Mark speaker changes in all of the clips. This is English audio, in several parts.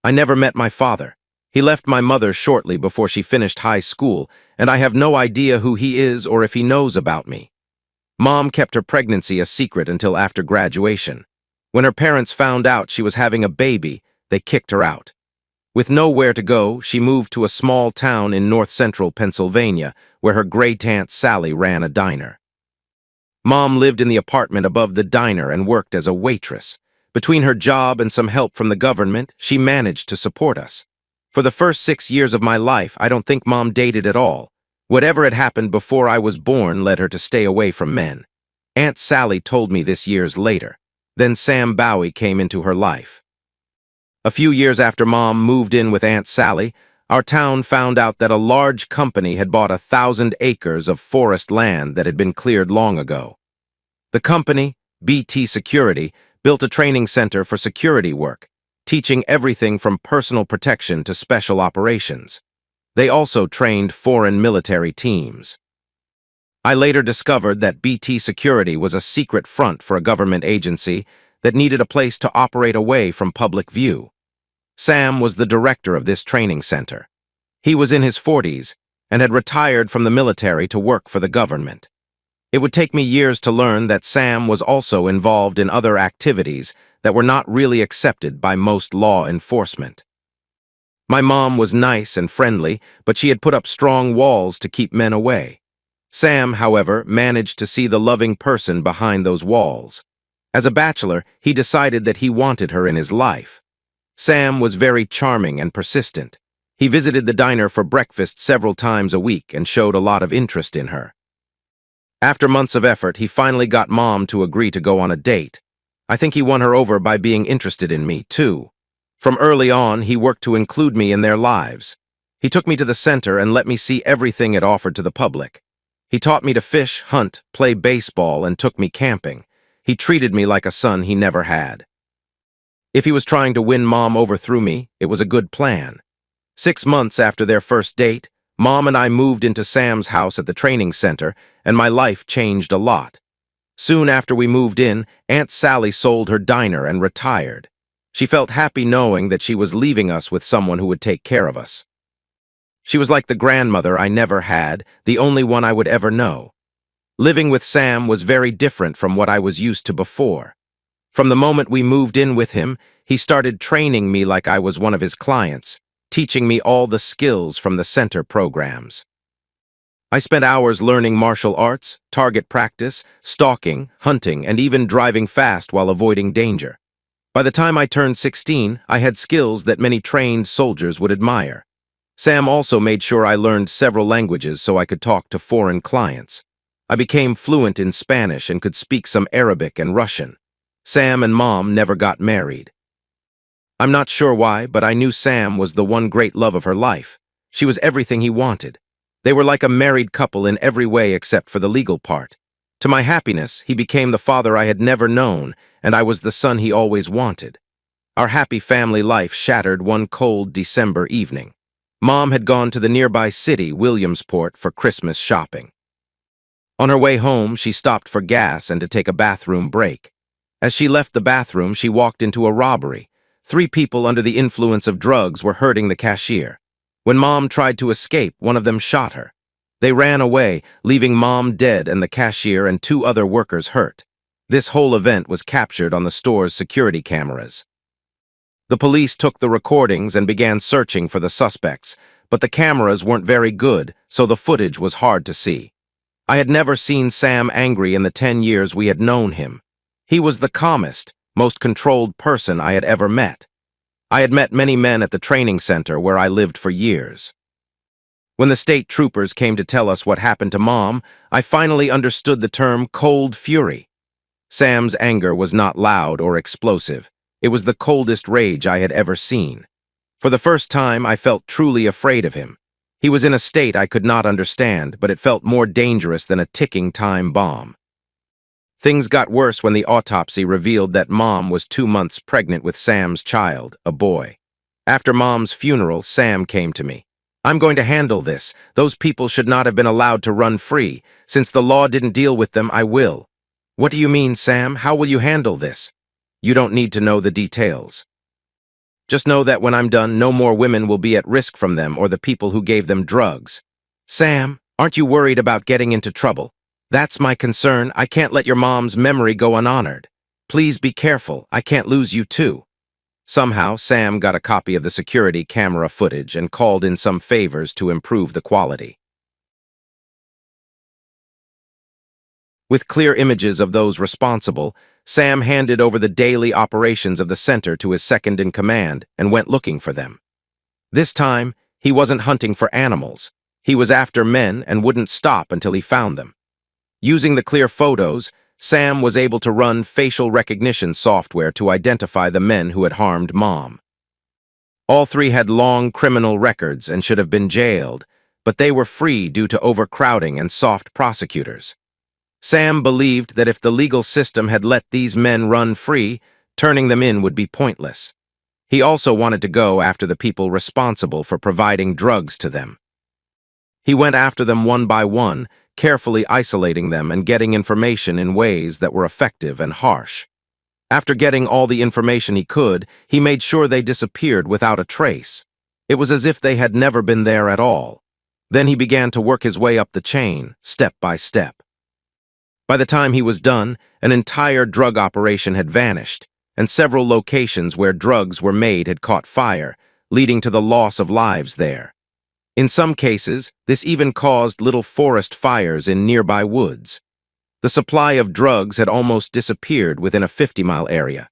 Speaker 1: I never met my father. He left my mother shortly before she finished high school, and I have no idea who he is or if he knows about me. Mom kept her pregnancy a secret until after graduation. When her parents found out she was having a baby, they kicked her out. With nowhere to go, she moved to a small town in north-central Pennsylvania, where her great-aunt Sally ran a diner. Mom lived in the apartment above the diner and worked as a waitress. Between her job and some help from the government, she managed to support us. For the first 6 years of my life, I don't think Mom dated at all. Whatever had happened before I was born led her to stay away from men. Aunt Sally told me this years later. Then Sam Bowie came into her life. A few years after Mom moved in with Aunt Sally, our town found out that a large company had bought 1,000 acres of forest land that had been cleared long ago. The company, BT Security, built a training center for security work, teaching everything from personal protection to special operations. They also trained foreign military teams. I later discovered that BT Security was a secret front for a government agency that needed a place to operate away from public view. Sam was the director of this training center. He was in his 40s and had retired from the military to work for the government. It would take me years to learn that Sam was also involved in other activities that were not really accepted by most law enforcement. My mom was nice and friendly, but she had put up strong walls to keep men away. Sam, however, managed to see the loving person behind those walls. As a bachelor, he decided that he wanted her in his life. Sam was very charming and persistent. He visited the diner for breakfast several times a week and showed a lot of interest in her. After months of effort, he finally got Mom to agree to go on a date. I think he won her over by being interested in me, too. From early on, he worked to include me in their lives. He took me to the center and let me see everything it offered to the public. He taught me to fish, hunt, play baseball, and took me camping. He treated me like a son he never had. If he was trying to win Mom over through me, it was a good plan. 6 months after their first date, Mom and I moved into Sam's house at the training center, and my life changed a lot. Soon after we moved in, Aunt Sally sold her diner and retired. She felt happy knowing that she was leaving us with someone who would take care of us. She was like the grandmother I never had, the only one I would ever know. Living with Sam was very different from what I was used to before. From the moment we moved in with him, he started training me like I was one of his clients, teaching me all the skills from the center programs. I spent hours learning martial arts, target practice, stalking, hunting, and even driving fast while avoiding danger. By the time I turned 16, I had skills that many trained soldiers would admire. Sam also made sure I learned several languages so I could talk to foreign clients. I became fluent in Spanish and could speak some Arabic and Russian. Sam and Mom never got married. I'm not sure why, but I knew Sam was the one great love of her life. She was everything he wanted. They were like a married couple in every way except for the legal part. To my happiness, he became the father I had never known, and I was the son he always wanted. Our happy family life shattered one cold December evening. Mom had gone to the nearby city, Williamsport, for Christmas shopping. On her way home, she stopped for gas and to take a bathroom break. As she left the bathroom, she walked into a robbery. 3 people under the influence of drugs were hurting the cashier. When Mom tried to escape, one of them shot her. They ran away, leaving Mom dead and the cashier and 2 other workers hurt. This whole event was captured on the store's security cameras. The police took the recordings and began searching for the suspects, but the cameras weren't very good, so the footage was hard to see. I had never seen Sam angry in the 10 years we had known him. He was the calmest, most controlled person I had ever met. I had met many men at the training center where I lived for years. When the state troopers came to tell us what happened to Mom, I finally understood the term cold fury. Sam's anger was not loud or explosive. It was the coldest rage I had ever seen. For the first time, I felt truly afraid of him. He was in a state I could not understand, but it felt more dangerous than a ticking time bomb. Things got worse when the autopsy revealed that Mom was 2 months pregnant with Sam's child, a boy. After Mom's funeral, Sam came to me. "I'm going to handle this. Those people should not have been allowed to run free. Since the law didn't deal with them, I will." "What do you mean, Sam? How will you handle this?" "You don't need to know the details." Just know that when I'm done, no more women will be at risk from them or the people who gave them drugs. Sam, aren't you worried about getting into trouble? That's my concern. I can't let your mom's memory go unhonored. Please be careful. I can't lose you too. Somehow, Sam got a copy of the security camera footage and called in some favors to improve the quality. With clear images of those responsible, Sam handed over the daily operations of the center to his second-in-command and went looking for them. This time, he wasn't hunting for animals. He was after men and wouldn't stop until he found them. Using the clear photos, Sam was able to run facial recognition software to identify the men who had harmed Mom. All three had long criminal records and should have been jailed, but they were free due to overcrowding and soft prosecutors. Sam believed that if the legal system had let these men run free, turning them in would be pointless. He also wanted to go after the people responsible for providing drugs to them. He went after them one by one, carefully isolating them and getting information in ways that were effective and harsh. After getting all the information he could, he made sure they disappeared without a trace. It was as if they had never been there at all. Then he began to work his way up the chain, step by step. By the time he was done, an entire drug operation had vanished, and several locations where drugs were made had caught fire, leading to the loss of lives there. In some cases, this even caused little forest fires in nearby woods. The supply of drugs had almost disappeared within a 50-mile area.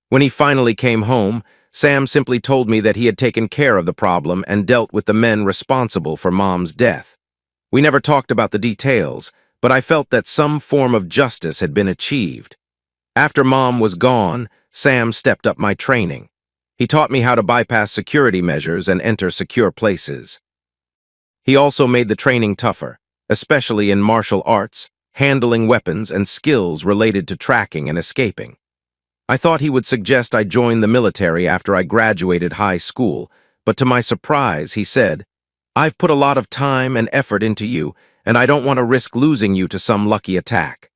Speaker 1: When he finally came home, Sam simply told me that he had taken care of the problem and dealt with the men responsible for Mom's death. We never talked about the details, but I felt that some form of justice had been achieved. After Mom was gone, Sam stepped up my training. He taught me how to bypass security measures and enter secure places. He also made the training tougher, especially in martial arts, handling weapons, and skills related to tracking and escaping. I thought he would suggest I join the military after I graduated high school, but to my surprise, he said, "I've put a lot of time and effort into you, and I don't want to risk losing you to some lucky attack.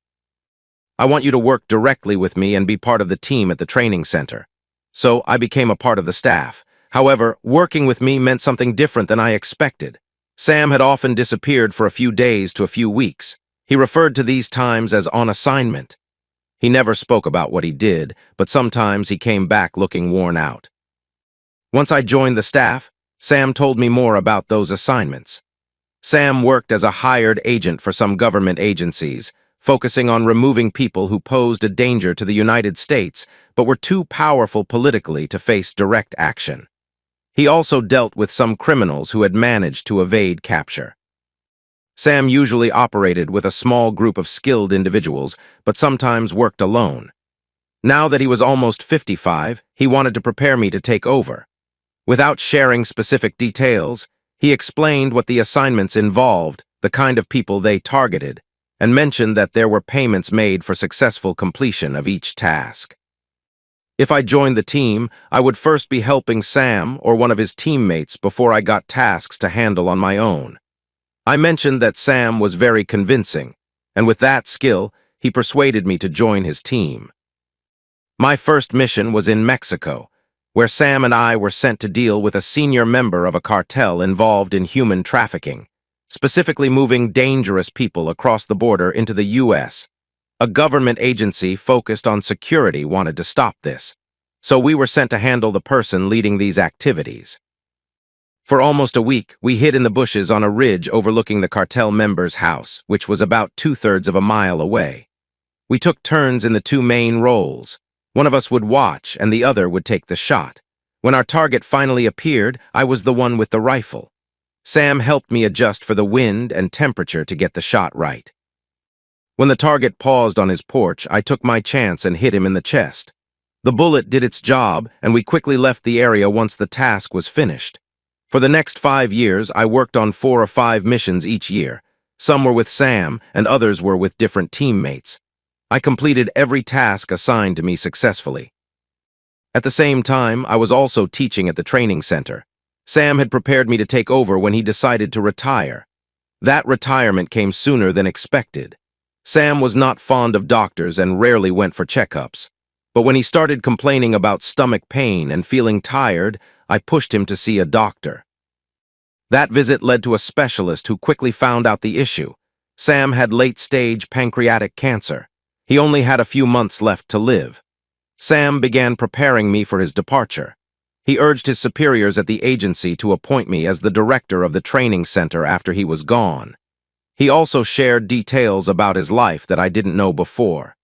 Speaker 1: I want you to work directly with me and be part of the team at the training center." So I became a part of the staff. However, working with me meant something different than I expected. Sam had often disappeared for a few days to a few weeks. He referred to these times as on assignment. He never spoke about what he did, but sometimes he came back looking worn out. Once I joined the staff, Sam told me more about those assignments. Sam worked as a hired agent for some government agencies, focusing on removing people who posed a danger to the United States but were too powerful politically to face direct action. He also dealt with some criminals who had managed to evade capture. Sam usually operated with a small group of skilled individuals, but sometimes worked alone. Now that he was almost 55, he wanted to prepare me to take over. Without sharing specific details, he explained what the assignments involved, the kind of people they targeted, and mentioned that there were payments made for successful completion of each task. If I joined the team, I would first be helping Sam or one of his teammates before I got tasks to handle on my own. I mentioned that Sam was very convincing, and with that skill, he persuaded me to join his team. My first mission was in Mexico, where Sam and I were sent to deal with a senior member of a cartel involved in human trafficking, specifically moving dangerous people across the border into the U.S. A government agency focused on security wanted to stop this, so we were sent to handle the person leading these activities. For almost a week, we hid in the bushes on a ridge overlooking the cartel member's house, which was about 2/3 of a mile away. We took turns in the two main roles. One of us would watch and the other would take the shot. When our target finally appeared, I was the one with the rifle. Sam helped me adjust for the wind and temperature to get the shot right. When the target paused on his porch, I took my chance and hit him in the chest. The bullet did its job, and we quickly left the area once the task was finished. For the next 5 years, I worked on 4 or 5 missions each year. Some were with Sam, and others were with different teammates. I completed every task assigned to me successfully. At the same time, I was also teaching at the training center. Sam had prepared me to take over when he decided to retire. That retirement came sooner than expected. Sam was not fond of doctors and rarely went for checkups. But when he started complaining about stomach pain and feeling tired, I pushed him to see a doctor. That visit led to a specialist who quickly found out the issue. Sam had late-stage pancreatic cancer. He only had a few months left to live. Sam began preparing me for his departure. He urged his superiors at the agency to appoint me as the director of the training center after he was gone. He also shared details about his life that I didn't know before.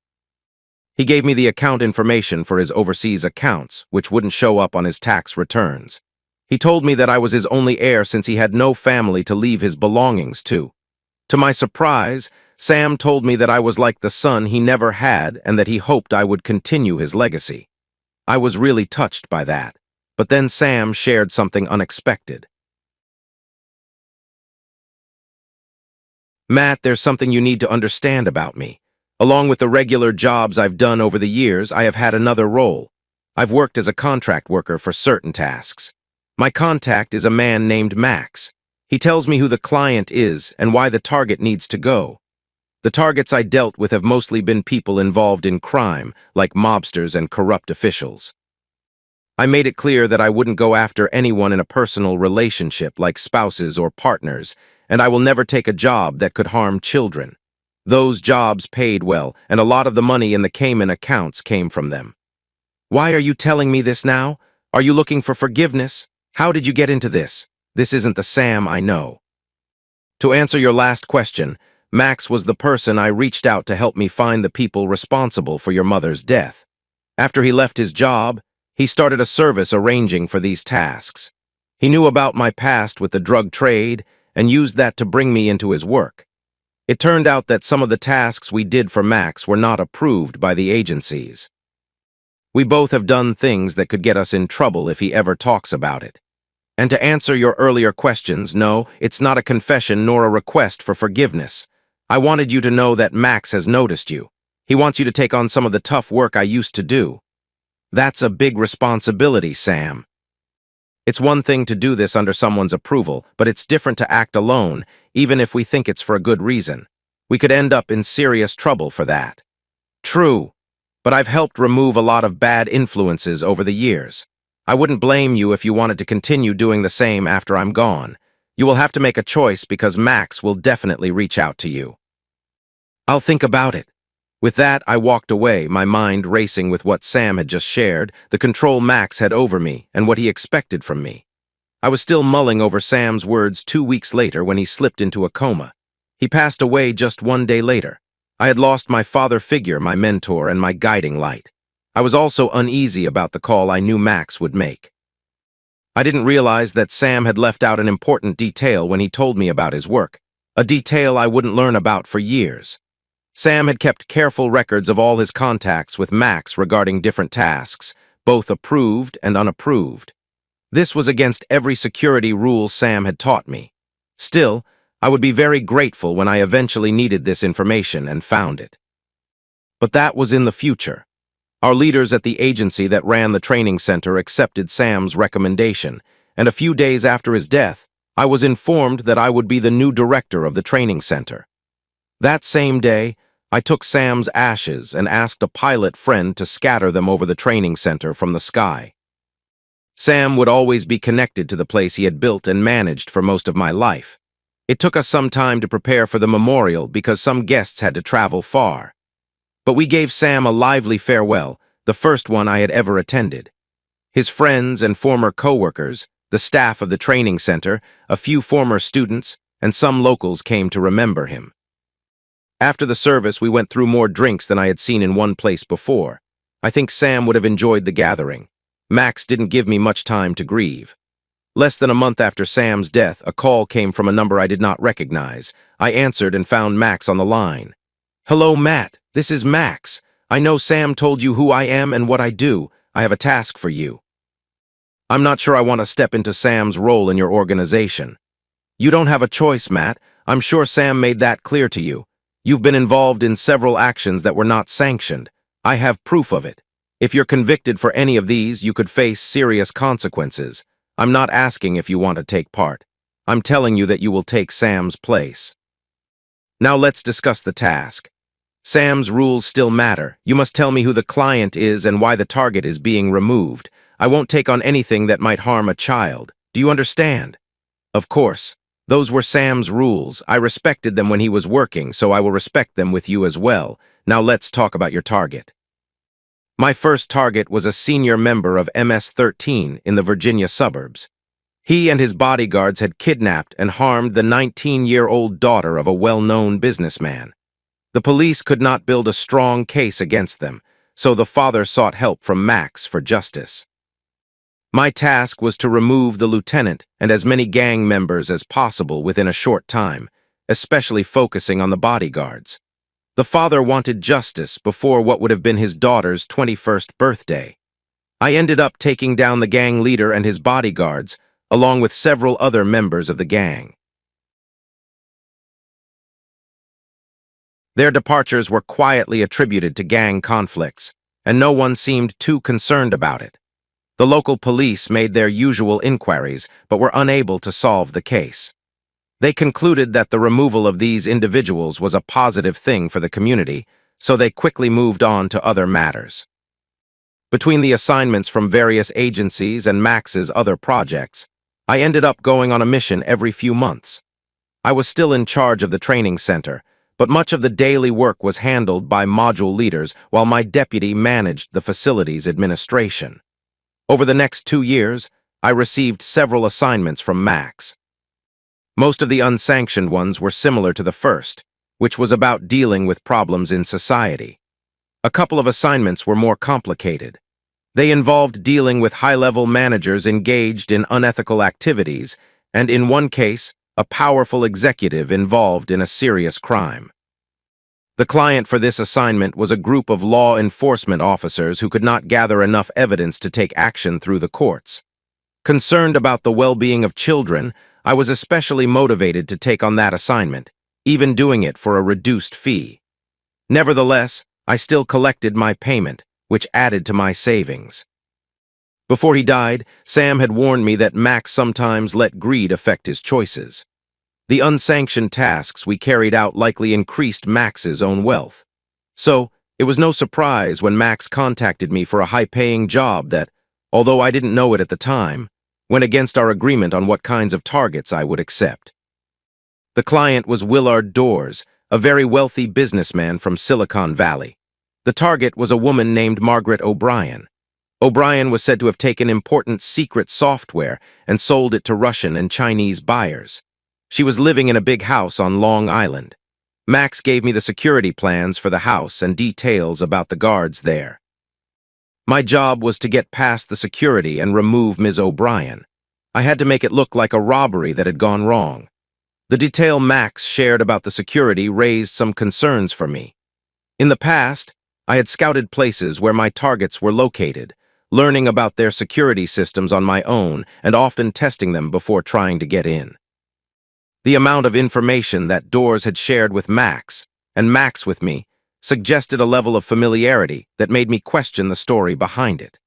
Speaker 1: He gave me the account information for his overseas accounts, which wouldn't show up on his tax returns. He told me that I was his only heir since he had no family to leave his belongings to. To my surprise, Sam told me that I was like the son he never had and that he hoped I would continue his legacy. I was really touched by that. But then Sam shared something unexpected. "Matt, there's something you need to understand about me. Along with the regular jobs I've done over the years, I have had another role. I've worked as a contract worker for certain tasks. My contact is a man named Max. He tells me who the client is and why the target needs to go. The targets I dealt with have mostly been people involved in crime, like mobsters and corrupt officials. I made it clear that I wouldn't go after anyone in a personal relationship like spouses or partners, and I will never take a job that could harm children. Those jobs paid well, and a lot of the money in the Cayman accounts came from them." "Why are you telling me this now? Are you looking for forgiveness? How did you get into this? This isn't the Sam I know." To answer your last question, Max was the person I reached out to help me find the people responsible for your mother's death. After he left his job, he started a service arranging for these tasks. He knew about my past with the drug trade and used that to bring me into his work. It turned out that some of the tasks we did for Max were not approved by the agencies. We both have done things that could get us in trouble if he ever talks about it. And to answer your earlier questions, no, it's not a confession nor a request for forgiveness. I wanted you to know that Max has noticed you. He wants you to take on some of the tough work I used to do. That's a big responsibility, Sam. It's one thing to do this under someone's approval, but it's different to act alone, even if we think it's for a good reason. We could end up in serious trouble for that. True, but I've helped remove a lot of bad influences over the years. I wouldn't blame you if you wanted to continue doing the same after I'm gone. You will have to make a choice because Max will definitely reach out to you. I'll think about it. With that, I walked away, my mind racing with what Sam had just shared, the control Max had over me, and what he expected from me. I was still mulling over Sam's words 2 weeks later when he slipped into a coma. He passed away just 1 day later. I had lost my father figure, my mentor, and my guiding light. I was also uneasy about the call I knew Max would make. I didn't realize that Sam had left out an important detail when he told me about his work, a detail I wouldn't learn about for years. Sam had kept careful records of all his contacts with Max regarding different tasks, both approved and unapproved. This was against every security rule Sam had taught me. Still, I would be very grateful when I eventually needed this information and found it. But that was in the future. Our leaders at the agency that ran the training center accepted Sam's recommendation, and a few days after his death, I was informed that I would be the new director of the training center. That same day, I took Sam's ashes and asked a pilot friend to scatter them over the training center from the sky. Sam would always be connected to the place he had built and managed for most of my life. It took us some time to prepare for the memorial because some guests had to travel far. But we gave Sam a lively farewell, the first one I had ever attended. His friends and former co-workers, the staff of the training center, a few former students, and some locals came to remember him. After the service, we went through more drinks than I had seen in one place before. I think Sam would have enjoyed the gathering. Max didn't give me much time to grieve. Less than a month after Sam's death, a call came from a number I did not recognize. I answered and found Max on the line. "Hello, Matt. This is Max. I know Sam told you who I am and what I do. I have a task for you." "I'm not sure I want to step into Sam's role in your organization." "You don't have a choice, Matt. I'm sure Sam made that clear to you. You've been involved in several actions that were not sanctioned. I have proof of it. If you're convicted for any of these, you could face serious consequences. I'm not asking if you want to take part. I'm telling you that you will take Sam's place." Now let's discuss the task. Sam's rules still matter. You must tell me who the client is and why the target is being removed. I won't take on anything that might harm a child. Do you understand? Of course. Those were Sam's rules. I respected them when he was working, so I will respect them with you as well. Now let's talk about your target. My first target was a senior member of MS-13 in the Virginia suburbs. He and his bodyguards had kidnapped and harmed the 19-year-old daughter of a well-known businessman. The police could not build a strong case against them, so the father sought help from Max for justice. My task was to remove the lieutenant and as many gang members as possible within a short time, especially focusing on the bodyguards. The father wanted justice before what would have been his daughter's 21st birthday. I ended up taking down the gang leader and his bodyguards, along with several other members of the gang. Their departures were quietly attributed to gang conflicts, and no one seemed too concerned about it. The local police made their usual inquiries, but were unable to solve the case. They concluded that the removal of these individuals was a positive thing for the community, so they quickly moved on to other matters. Between the assignments from various agencies and Max's other projects, I ended up going on a mission every few months. I was still in charge of the training center, but much of the daily work was handled by module leaders while my deputy managed the facility's administration. Over the next 2 years, I received several assignments from Max. Most of the unsanctioned ones were similar to the first, which was about dealing with problems in society. A couple of assignments were more complicated. They involved dealing with high-level managers engaged in unethical activities, and in one case, a powerful executive involved in a serious crime. The client for this assignment was a group of law enforcement officers who could not gather enough evidence to take action through the courts. Concerned about the well-being of children, I was especially motivated to take on that assignment, even doing it for a reduced fee. Nevertheless, I still collected my payment, which added to my savings. Before he died, Sam had warned me that Max sometimes let greed affect his choices. The unsanctioned tasks we carried out likely increased Max's own wealth. So, it was no surprise when Max contacted me for a high-paying job that, although I didn't know it at the time, went against our agreement on what kinds of targets I would accept. The client was Willard Doors, a very wealthy businessman from Silicon Valley. The target was a woman named Margaret O'Brien. O'Brien was said to have taken important secret software and sold it to Russian and Chinese buyers. She was living in a big house on Long Island. Max gave me the security plans for the house and details about the guards there. My job was to get past the security and remove Ms. O'Brien. I had to make it look like a robbery that had gone wrong. The detail Max shared about the security raised some concerns for me. In the past, I had scouted places where my targets were located, learning about their security systems on my own and often testing them before trying to get in. The amount of information that Doors had shared with Max, and Max with me, suggested a level of familiarity that made me question the story behind it.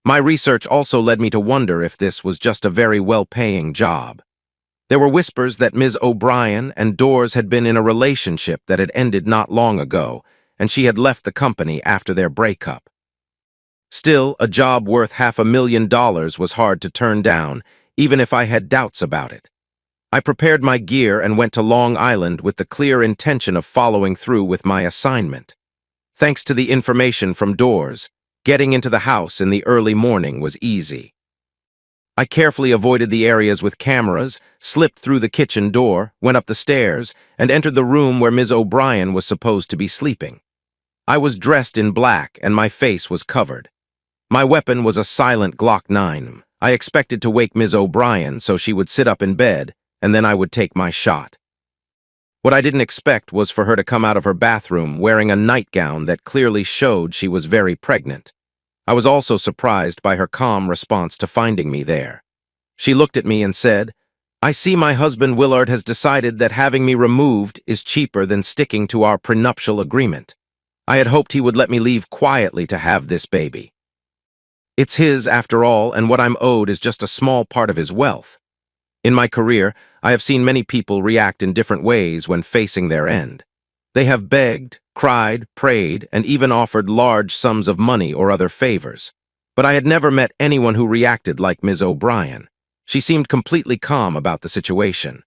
Speaker 1: My research also led me to wonder if this was just a very well-paying job. There were whispers that Ms. O'Brien and Doors had been in a relationship that had ended not long ago, and she had left the company after their breakup. Still, a job worth $500,000 was hard to turn down, even if I had doubts about it. I prepared my gear and went to Long Island with the clear intention of following through with my assignment. Thanks to the information from Doors, getting into the house in the early morning was easy. I carefully avoided the areas with cameras, slipped through the kitchen door, went up the stairs, and entered the room where Ms. O'Brien was supposed to be sleeping. I was dressed in black and my face was covered. My weapon was a silent Glock 9. I expected to wake Ms. O'Brien so she would sit up in bed, and then I would take my shot. What I didn't expect was for her to come out of her bathroom wearing a nightgown that clearly showed she was very pregnant. I was also surprised by her calm response to finding me there. She looked at me and said, "I see my husband Willard has decided that having me removed is cheaper than sticking to our prenuptial agreement. I had hoped he would let me leave quietly to have this baby. It's his after all, and what I'm owed is just a small part of his wealth. In my career, I have seen many people react in different ways when facing their end. They have begged, cried, prayed, and even offered large sums of money or other favors. But I had never met anyone who reacted like Ms. O'Brien. She seemed completely calm about the situation.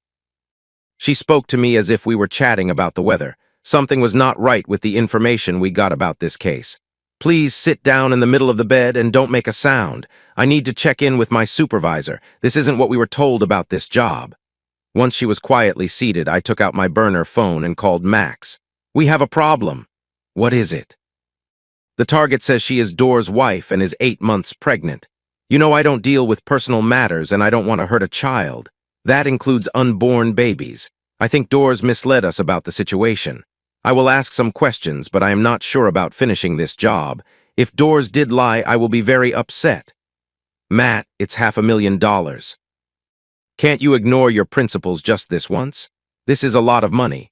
Speaker 1: She spoke to me as if we were chatting about the weather. Something was not right with the information we got about this case. Please sit down in the middle of the bed and don't make a sound. I need to check in with my supervisor. This isn't what we were told about this job. Once she was quietly seated, I took out my burner phone and called Max. We have a problem. What is it? The target says she is Door's wife and is 8 months pregnant. You know I don't deal with personal matters and I don't want to hurt a child. That includes unborn babies. I think Door's misled us about the situation. I will ask some questions, but I am not sure about finishing this job. If Doors did lie, I will be very upset. Matt, it's $500,000. Can't you ignore your principles just this once? This is a lot of money.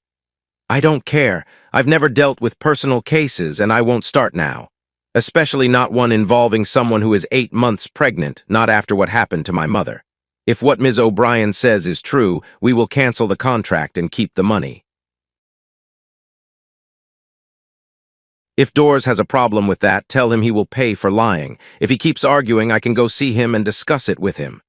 Speaker 1: I don't care. I've never dealt with personal cases and I won't start now. Especially not one involving someone who is 8 months pregnant, not after what happened to my mother. If what Ms. O'Brien says is true, we will cancel the contract and keep the money. If Doors has a problem with that, tell him he will pay for lying. If he keeps arguing, I can go see him and discuss it with him.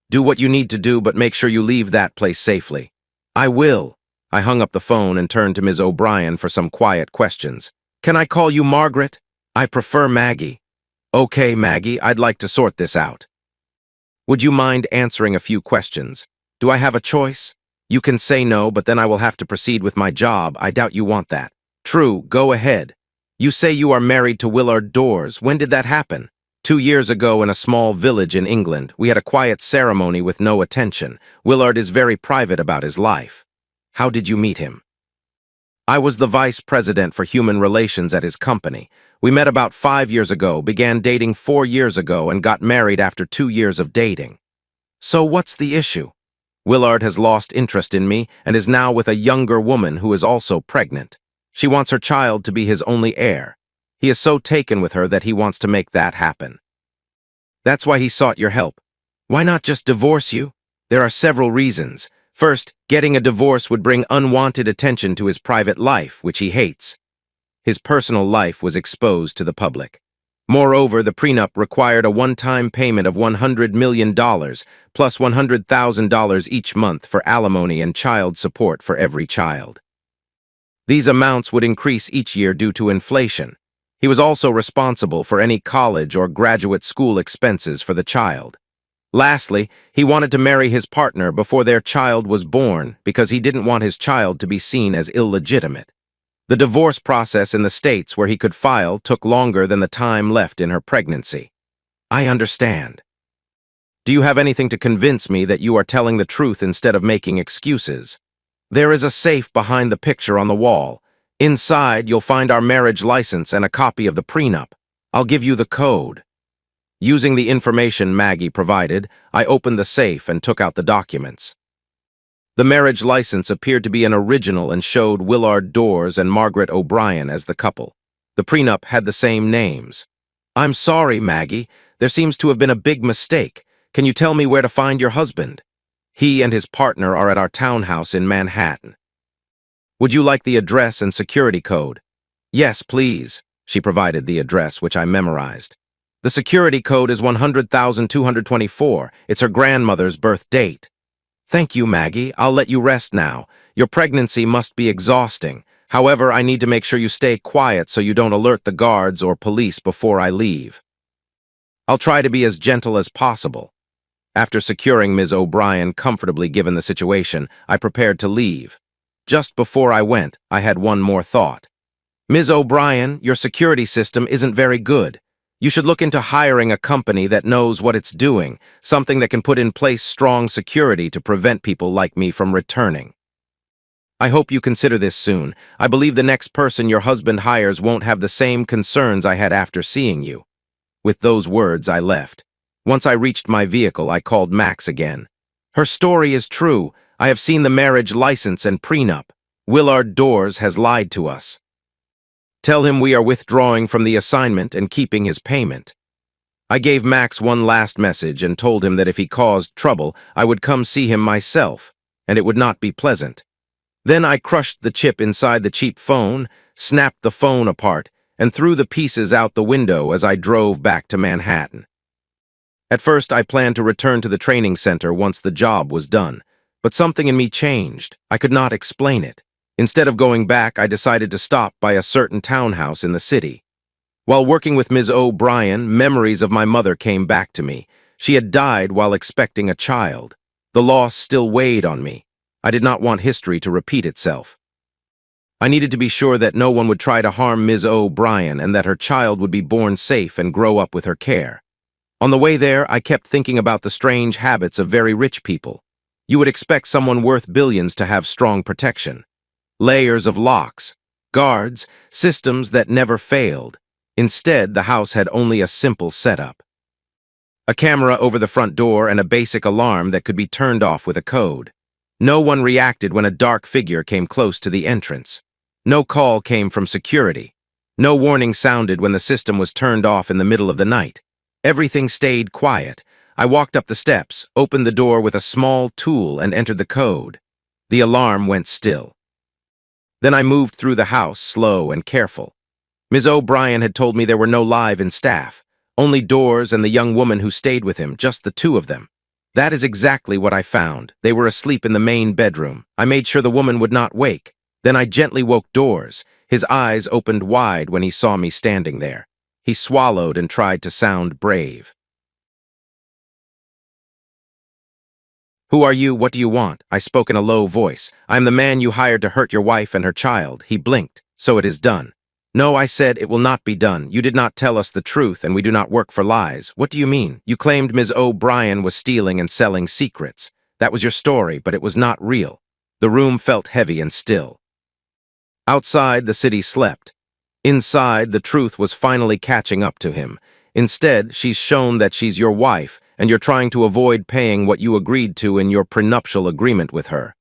Speaker 1: Do what you need to do, but make sure you leave that place safely. I will. I hung up the phone and turned to Ms. O'Brien for some quiet questions. Can I call you Margaret? I prefer Maggie. Okay, Maggie, I'd like to sort this out. Would you mind answering a few questions? Do I have a choice? You can say no, but then I will have to proceed with my job. I doubt you want that. True, go ahead. You say you are married to Willard Doors. When did that happen? 2 years ago in a small village in England. We had a quiet ceremony with no attention. Willard is very private about his life. How did you meet him? I was the vice president for human relations at his company. We met about 5 years ago, began dating 4 years ago, and got married after 2 years of dating. So what's the issue? Willard has lost interest in me and is now with a younger woman who is also pregnant. She wants her child to be his only heir. He is so taken with her that he wants to make that happen. That's why he sought your help. Why not just divorce you? There are several reasons. First, getting a divorce would bring unwanted attention to his private life, which he hates. His personal life was exposed to the public. Moreover, the prenup required a one-time payment of $100 million plus $100,000 each month for alimony and child support for every child. These amounts would increase each year due to inflation. He was also responsible for any college or graduate school expenses for the child. Lastly, he wanted to marry his partner before their child was born because he didn't want his child to be seen as illegitimate. The divorce process in the states where he could file took longer than the time left in her pregnancy. I understand. Do you have anything to convince me that you are telling the truth instead of making excuses? There is a safe behind the picture on the wall. Inside, you'll find our marriage license and a copy of the prenup. I'll give you the code. Using the information Maggie provided, I opened the safe and took out the documents. The marriage license appeared to be an original and showed Willard Doors and Margaret O'Brien as the couple. The prenup had the same names. I'm sorry, Maggie. There seems to have been a big mistake. Can you tell me where to find your husband? He and his partner are at our townhouse in Manhattan. Would you like the address and security code? Yes, please. She provided the address, which I memorized. The security code is 100,224. It's her grandmother's birth date. Thank you, Maggie. I'll let you rest now. Your pregnancy must be exhausting. However, I need to make sure you stay quiet so you don't alert the guards or police before I leave. I'll try to be as gentle as possible. After securing Ms. O'Brien comfortably given the situation, I prepared to leave. Just before I went, I had one more thought. Ms. O'Brien, your security system isn't very good. You should look into hiring a company that knows what it's doing, something that can put in place strong security to prevent people like me from returning. I hope you consider this soon. I believe the next person your husband hires won't have the same concerns I had after seeing you. With those words, I left. Once I reached my vehicle, I called Max again. Her story is true. I have seen the marriage license and prenup. Willard Doors has lied to us. Tell him we are withdrawing from the assignment and keeping his payment. I gave Max one last message and told him that if he caused trouble, I would come see him myself, and it would not be pleasant. Then I crushed the chip inside the cheap phone, snapped the phone apart, and threw the pieces out the window as I drove back to Manhattan. At first, I planned to return to the training center once the job was done, but something in me changed. I could not explain it. Instead of going back, I decided to stop by a certain townhouse in the city. While working with Ms. O'Brien, memories of my mother came back to me. She had died while expecting a child. The loss still weighed on me. I did not want history to repeat itself. I needed to be sure that no one would try to harm Ms. O'Brien and that her child would be born safe and grow up with her care. On the way there, I kept thinking about the strange habits of very rich people. You would expect someone worth billions to have strong protection. Layers of locks, guards, systems that never failed. Instead, the house had only a simple setup. A camera over the front door and a basic alarm that could be turned off with a code. No one reacted when a dark figure came close to the entrance. No call came from security. No warning sounded when the system was turned off in the middle of the night. Everything stayed quiet. I walked up the steps, opened the door with a small tool, and entered the code. The alarm went still. Then I moved through the house, slow and careful. Ms. O'Brien had told me there were no live-in staff, only Doors and the young woman who stayed with him, just the two of them. That is exactly what I found. They were asleep in the main bedroom. I made sure the woman would not wake. Then I gently woke Doors. His eyes opened wide when he saw me standing there. He swallowed and tried to sound brave. "Who are you? What do you want?" I spoke in a low voice. "I am the man you hired to hurt your wife and her child." He blinked. "So it is done." "No," I said, "it will not be done. You did not tell us the truth, and we do not work for lies." "What do you mean?" "You claimed Ms. O'Brien was stealing and selling secrets. That was your story, but it was not real." The room felt heavy and still. Outside, the city slept. Inside, the truth was finally catching up to him. Instead, she's shown that she's your wife, and you're trying to avoid paying what you agreed to in your prenuptial agreement with her.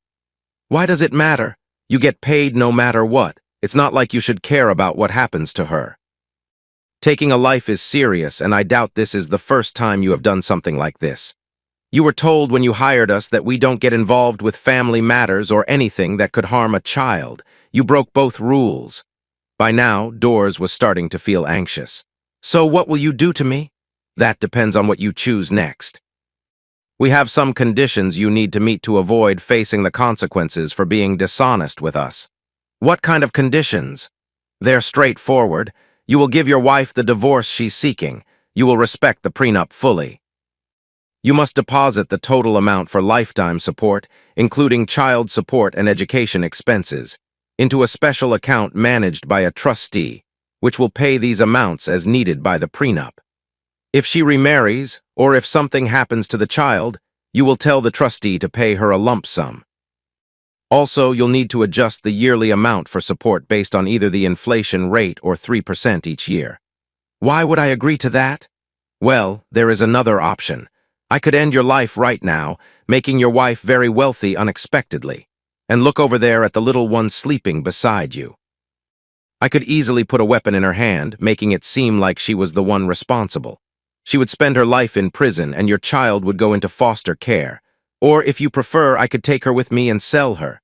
Speaker 1: Why does it matter? You get paid no matter what. It's not like you should care about what happens to her. Taking a life is serious, and I doubt this is the first time you have done something like this. You were told when you hired us that we don't get involved with family matters or anything that could harm a child. You broke both rules. By now, Doors was starting to feel anxious. "So what will you do to me?" "That depends on what you choose next. We have some conditions you need to meet to avoid facing the consequences for being dishonest with us." "What kind of conditions?" "They're straightforward. You will give your wife the divorce she's seeking. You will respect the prenup fully. You must deposit the total amount for lifetime support, including child support and education expenses, into a special account managed by a trustee, which will pay these amounts as needed by the prenup. If she remarries, or if something happens to the child, you will tell the trustee to pay her a lump sum. Also, you'll need to adjust the yearly amount for support based on either the inflation rate or 3% each year." "Why would I agree to that?" "Well, there is another option. I could end your life right now, making your wife very wealthy unexpectedly, and look over there at the little one sleeping beside you. I could easily put a weapon in her hand, making it seem like she was the one responsible. She would spend her life in prison, and your child would go into foster care. Or, if you prefer, I could take her with me and sell her.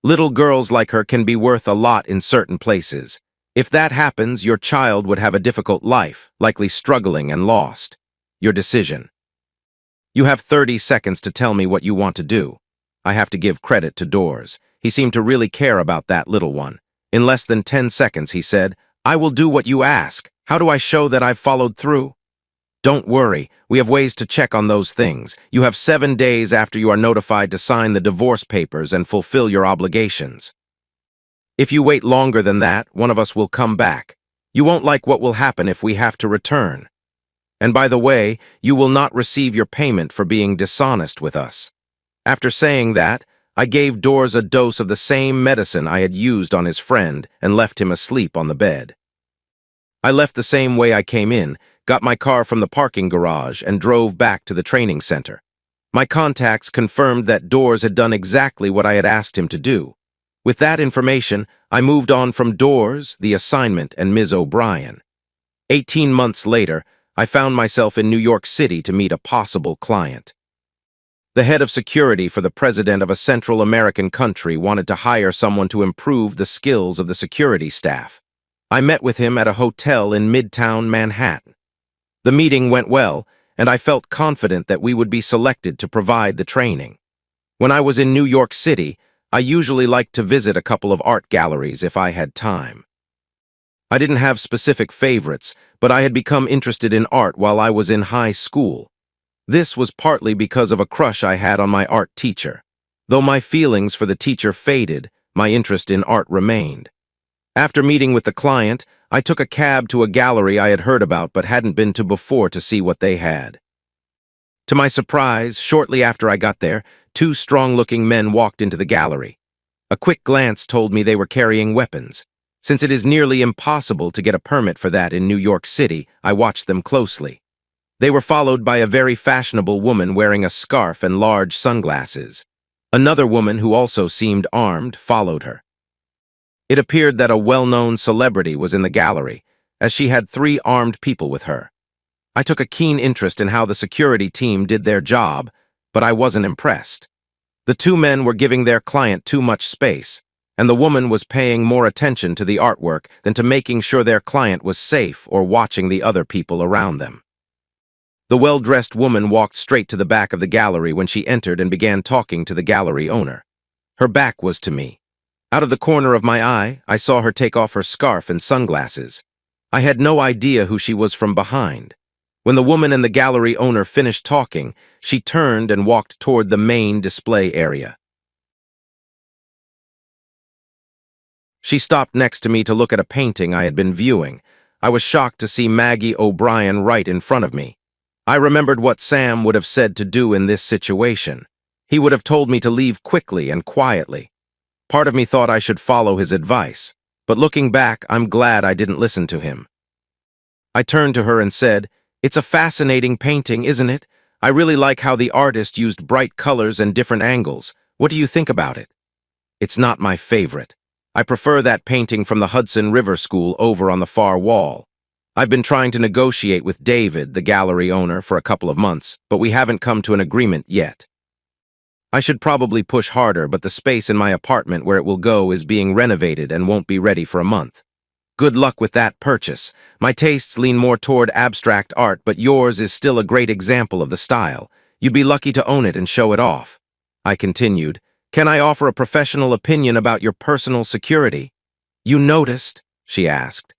Speaker 1: Little girls like her can be worth a lot in certain places. If that happens, your child would have a difficult life, likely struggling and lost. Your decision. You have 30 seconds to tell me what you want to do." I have to give credit to Doors. He seemed to really care about that little one. In less than 10 seconds, he said, "I will do what you ask. How do I show that I've followed through?" "Don't worry, we have ways to check on those things. You have 7 days after you are notified to sign the divorce papers and fulfill your obligations. If you wait longer than that, one of us will come back. You won't like what will happen if we have to return. And by the way, you will not receive your payment for being dishonest with us." After saying that, I gave Doors a dose of the same medicine I had used on his friend and left him asleep on the bed. I left the same way I came in, got my car from the parking garage, and drove back to the training center. My contacts confirmed that Doors had done exactly what I had asked him to do. With that information, I moved on from Doors, the assignment, and Ms. O'Brien. 18 months later, I found myself in New York City to meet a possible client. The head of security for the president of a Central American country wanted to hire someone to improve the skills of the security staff. I met with him at a hotel in Midtown Manhattan. The meeting went well, and I felt confident that we would be selected to provide the training. When I was in New York City, I usually liked to visit a couple of art galleries if I had time. I didn't have specific favorites, but I had become interested in art while I was in high school. This was partly because of a crush I had on my art teacher. Though my feelings for the teacher faded, my interest in art remained. After meeting with the client, I took a cab to a gallery I had heard about but hadn't been to before to see what they had. To my surprise, shortly after I got there, two strong-looking men walked into the gallery. A quick glance told me they were carrying weapons. Since it is nearly impossible to get a permit for that in New York City, I watched them closely. They were followed by a very fashionable woman wearing a scarf and large sunglasses. Another woman who also seemed armed followed her. It appeared that a well-known celebrity was in the gallery, as she had 3 armed people with her. I took a keen interest in how the security team did their job, but I wasn't impressed. The 2 men were giving their client too much space, and the woman was paying more attention to the artwork than to making sure their client was safe or watching the other people around them. The well-dressed woman walked straight to the back of the gallery when she entered and began talking to the gallery owner. Her back was to me. Out of the corner of my eye, I saw her take off her scarf and sunglasses. I had no idea who she was from behind. When the woman and the gallery owner finished talking, she turned and walked toward the main display area. She stopped next to me to look at a painting I had been viewing. I was shocked to see Maggie O'Brien right in front of me. I remembered what Sam would have said to do in this situation. He would have told me to leave quickly and quietly. Part of me thought I should follow his advice, but looking back, I'm glad I didn't listen to him. I turned to her and said, "It's a fascinating painting, isn't it? I really like how the artist used bright colors and different angles. What do you think about it?" "It's not my favorite. I prefer that painting from the Hudson River School over on the far wall. I've been trying to negotiate with David, the gallery owner, for a couple of months, but we haven't come to an agreement yet. I should probably push harder, but the space in my apartment where it will go is being renovated and won't be ready for a month. Good luck with that purchase. My tastes lean more toward abstract art, but yours is still a great example of the style. You'd be lucky to own it and show it off." I continued, "Can I offer a professional opinion about your personal security?" "You noticed?" she asked.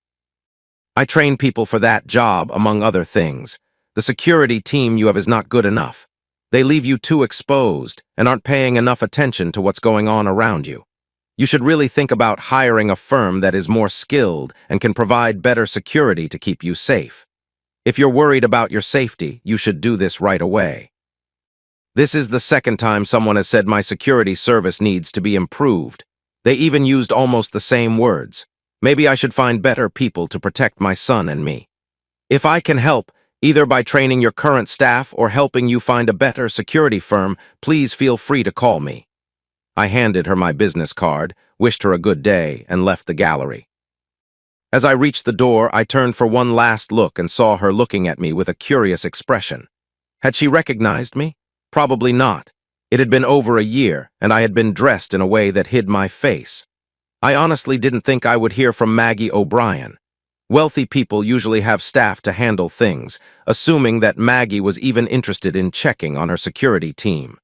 Speaker 1: "I train people for that job, among other things. The security team you have is not good enough. They leave you too exposed and aren't paying enough attention to what's going on around you. You should really think about hiring a firm that is more skilled and can provide better security to keep you safe. If you're worried about your safety, you should do this right away." This is the second time someone has said my security service needs to be improved. They even used almost the same words. Maybe I should find better people to protect my son and me. If I can help, either by training your current staff or helping you find a better security firm, please feel free to call me. I handed her my business card, wished her a good day, and left the gallery. As I reached the door, I turned for one last look and saw her looking at me with a curious expression. Had she recognized me? Probably not. It had been over a year, and I had been dressed in a way that hid my face. I honestly didn't think I would hear from Maggie O'Brien. Wealthy people usually have staff to handle things, assuming that Maggie was even interested in checking on her security team.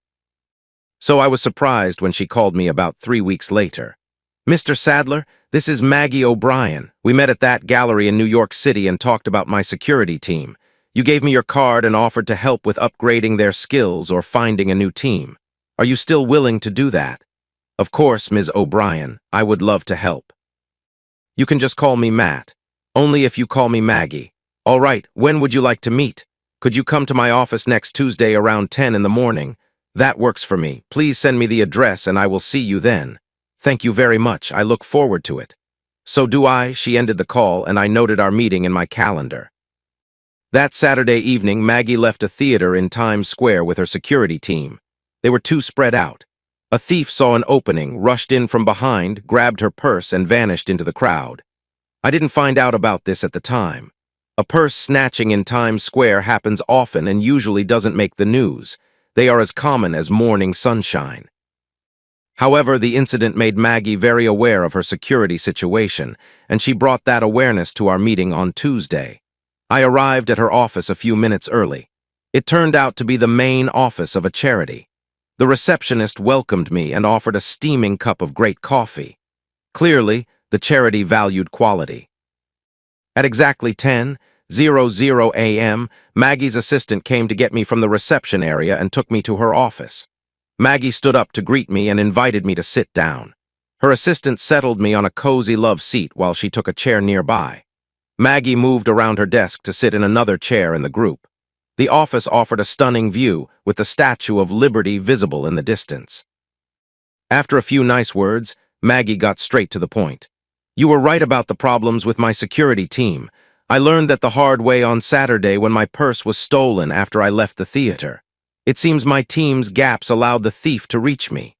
Speaker 1: So I was surprised when she called me about 3 weeks later. "Mr. Sadler, this is Maggie O'Brien. We met at that gallery in New York City and talked about my security team. You gave me your card and offered to help with upgrading their skills or finding a new team. Are you still willing to do that?" "Of course, Ms. O'Brien. I would love to help." "You can just call me Matt. Only if you call me Maggie." "All right, when would you like to meet? Could you come to my office next Tuesday around 10 in the morning? That works for me. Please send me the address and I will see you then." "Thank you very much. I look forward to it." "So do I." She ended the call and I noted our meeting in my calendar. That Saturday evening, Maggie left a theater in Times Square with her security team. They were too spread out. A thief saw an opening, rushed in from behind, grabbed her purse, and vanished into the crowd. I didn't find out about this at the time. A purse snatching in Times Square happens often and usually doesn't make the news. They are as common as morning sunshine. However, the incident made Maggie very aware of her security situation, and she brought that awareness to our meeting on Tuesday. I arrived at her office a few minutes early. It turned out to be the main office of a charity. The receptionist welcomed me and offered a steaming cup of great coffee. Clearly, the charity valued quality. At exactly 10:00 a.m., Maggie's assistant came to get me from the reception area and took me to her office. Maggie stood up to greet me and invited me to sit down. Her assistant settled me on a cozy love seat while she took a chair nearby. Maggie moved around her desk to sit in another chair in the group. The office offered a stunning view, with the Statue of Liberty visible in the distance. After a few nice words, Maggie got straight to the point. "You were right about the problems with my security team. I learned that the hard way on Saturday when my purse was stolen after I left the theater. It seems my team's gaps allowed the thief to reach me.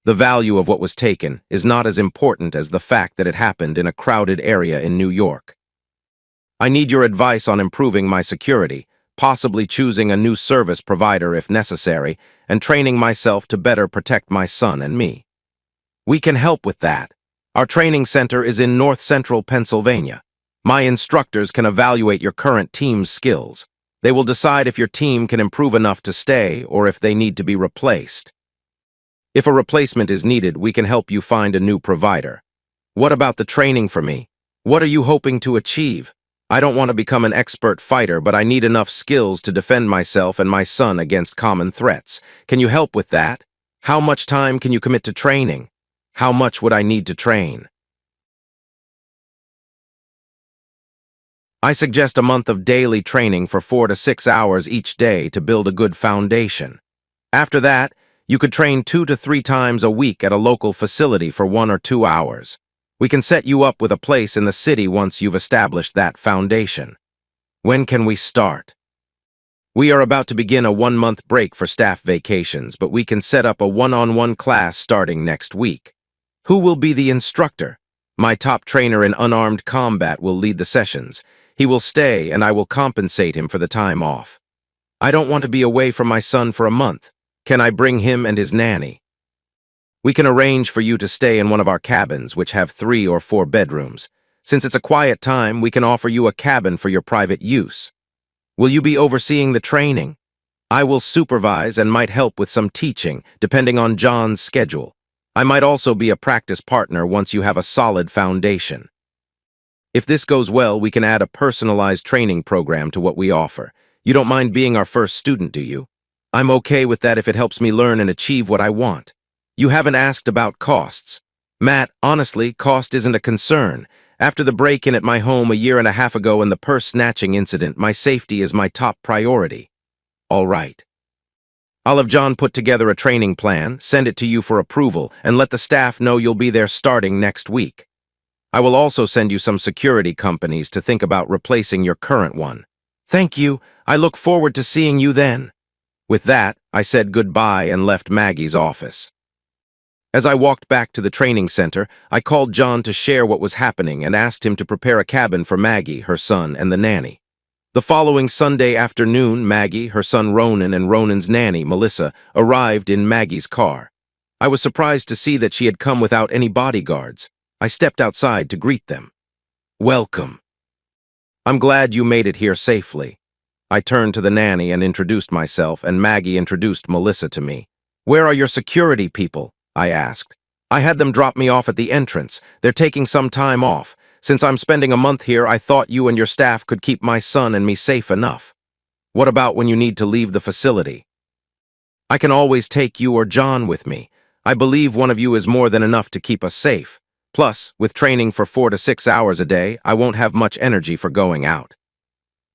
Speaker 1: The value of what was taken is not as important as the fact that it happened in a crowded area in New York. I need your advice on improving my security, possibly choosing a new service provider if necessary, and training myself to better protect my son and me. We can help with that. Our training center is in North Central Pennsylvania. My instructors can evaluate your current team's skills. They will decide if your team can improve enough to stay or if they need to be replaced. If a replacement is needed, we can help you find a new provider. What about the training for me? What are you hoping to achieve? I don't want to become an expert fighter, but I need enough skills to defend myself and my son against common threats. Can you help with that? How much time can you commit to training? How much would I need to train?" I suggest a month of daily training for 4 to 6 hours each day to build a good foundation. After that, you could train 2 to 3 times a week at a local facility for 1 or 2 hours. We can set you up with a place in the city once you've established that foundation. When can we start? We are about to begin a 1-month break for staff vacations, but we can set up a one-on-one class starting next week. Who will be the instructor? My top trainer in unarmed combat will lead the sessions. He will stay, and I will compensate him for the time off. I don't want to be away from my son for a month. Can I bring him and his nanny? We can arrange for you to stay in one of our cabins, which have 3 or 4 bedrooms. Since it's a quiet time, we can offer you a cabin for your private use. Will you be overseeing the training? I will supervise and might help with some teaching, depending on John's schedule. I might also be a practice partner once you have a solid foundation. If this goes well, we can add a personalized training program to what we offer. You don't mind being our first student, do you? I'm okay with that if it helps me learn and achieve what I want. You haven't asked about costs. Matt, honestly, cost isn't a concern. After the break-in at my home a year and a half ago and the purse snatching incident, my safety is my top priority. All right. I'll have John put together a training plan, send it to you for approval, and let the staff know you'll be there starting next week. I will also send you some security companies to think about replacing your current one. Thank you. I look forward to seeing you then. With that, I said goodbye and left Maggie's office. As I walked back to the training center, I called John to share what was happening and asked him to prepare a cabin for Maggie, her son, and the nanny. The following Sunday afternoon, Maggie, her son Ronan, and Ronan's nanny, Melissa, arrived in Maggie's car. I was surprised to see that she had come without any bodyguards. I stepped outside to greet them. "Welcome. I'm glad you made it here safely." I turned to the nanny and introduced myself, and Maggie introduced Melissa to me. "Where are your security people?" I asked. "I had them drop me off at the entrance. They're taking some time off. Since I'm spending a month here, I thought you and your staff could keep my son and me safe enough. What about when you need to leave the facility?" "I can always take you or John with me. I believe one of you is more than enough to keep us safe. Plus, with training for 4 to 6 hours a day, I won't have much energy for going out.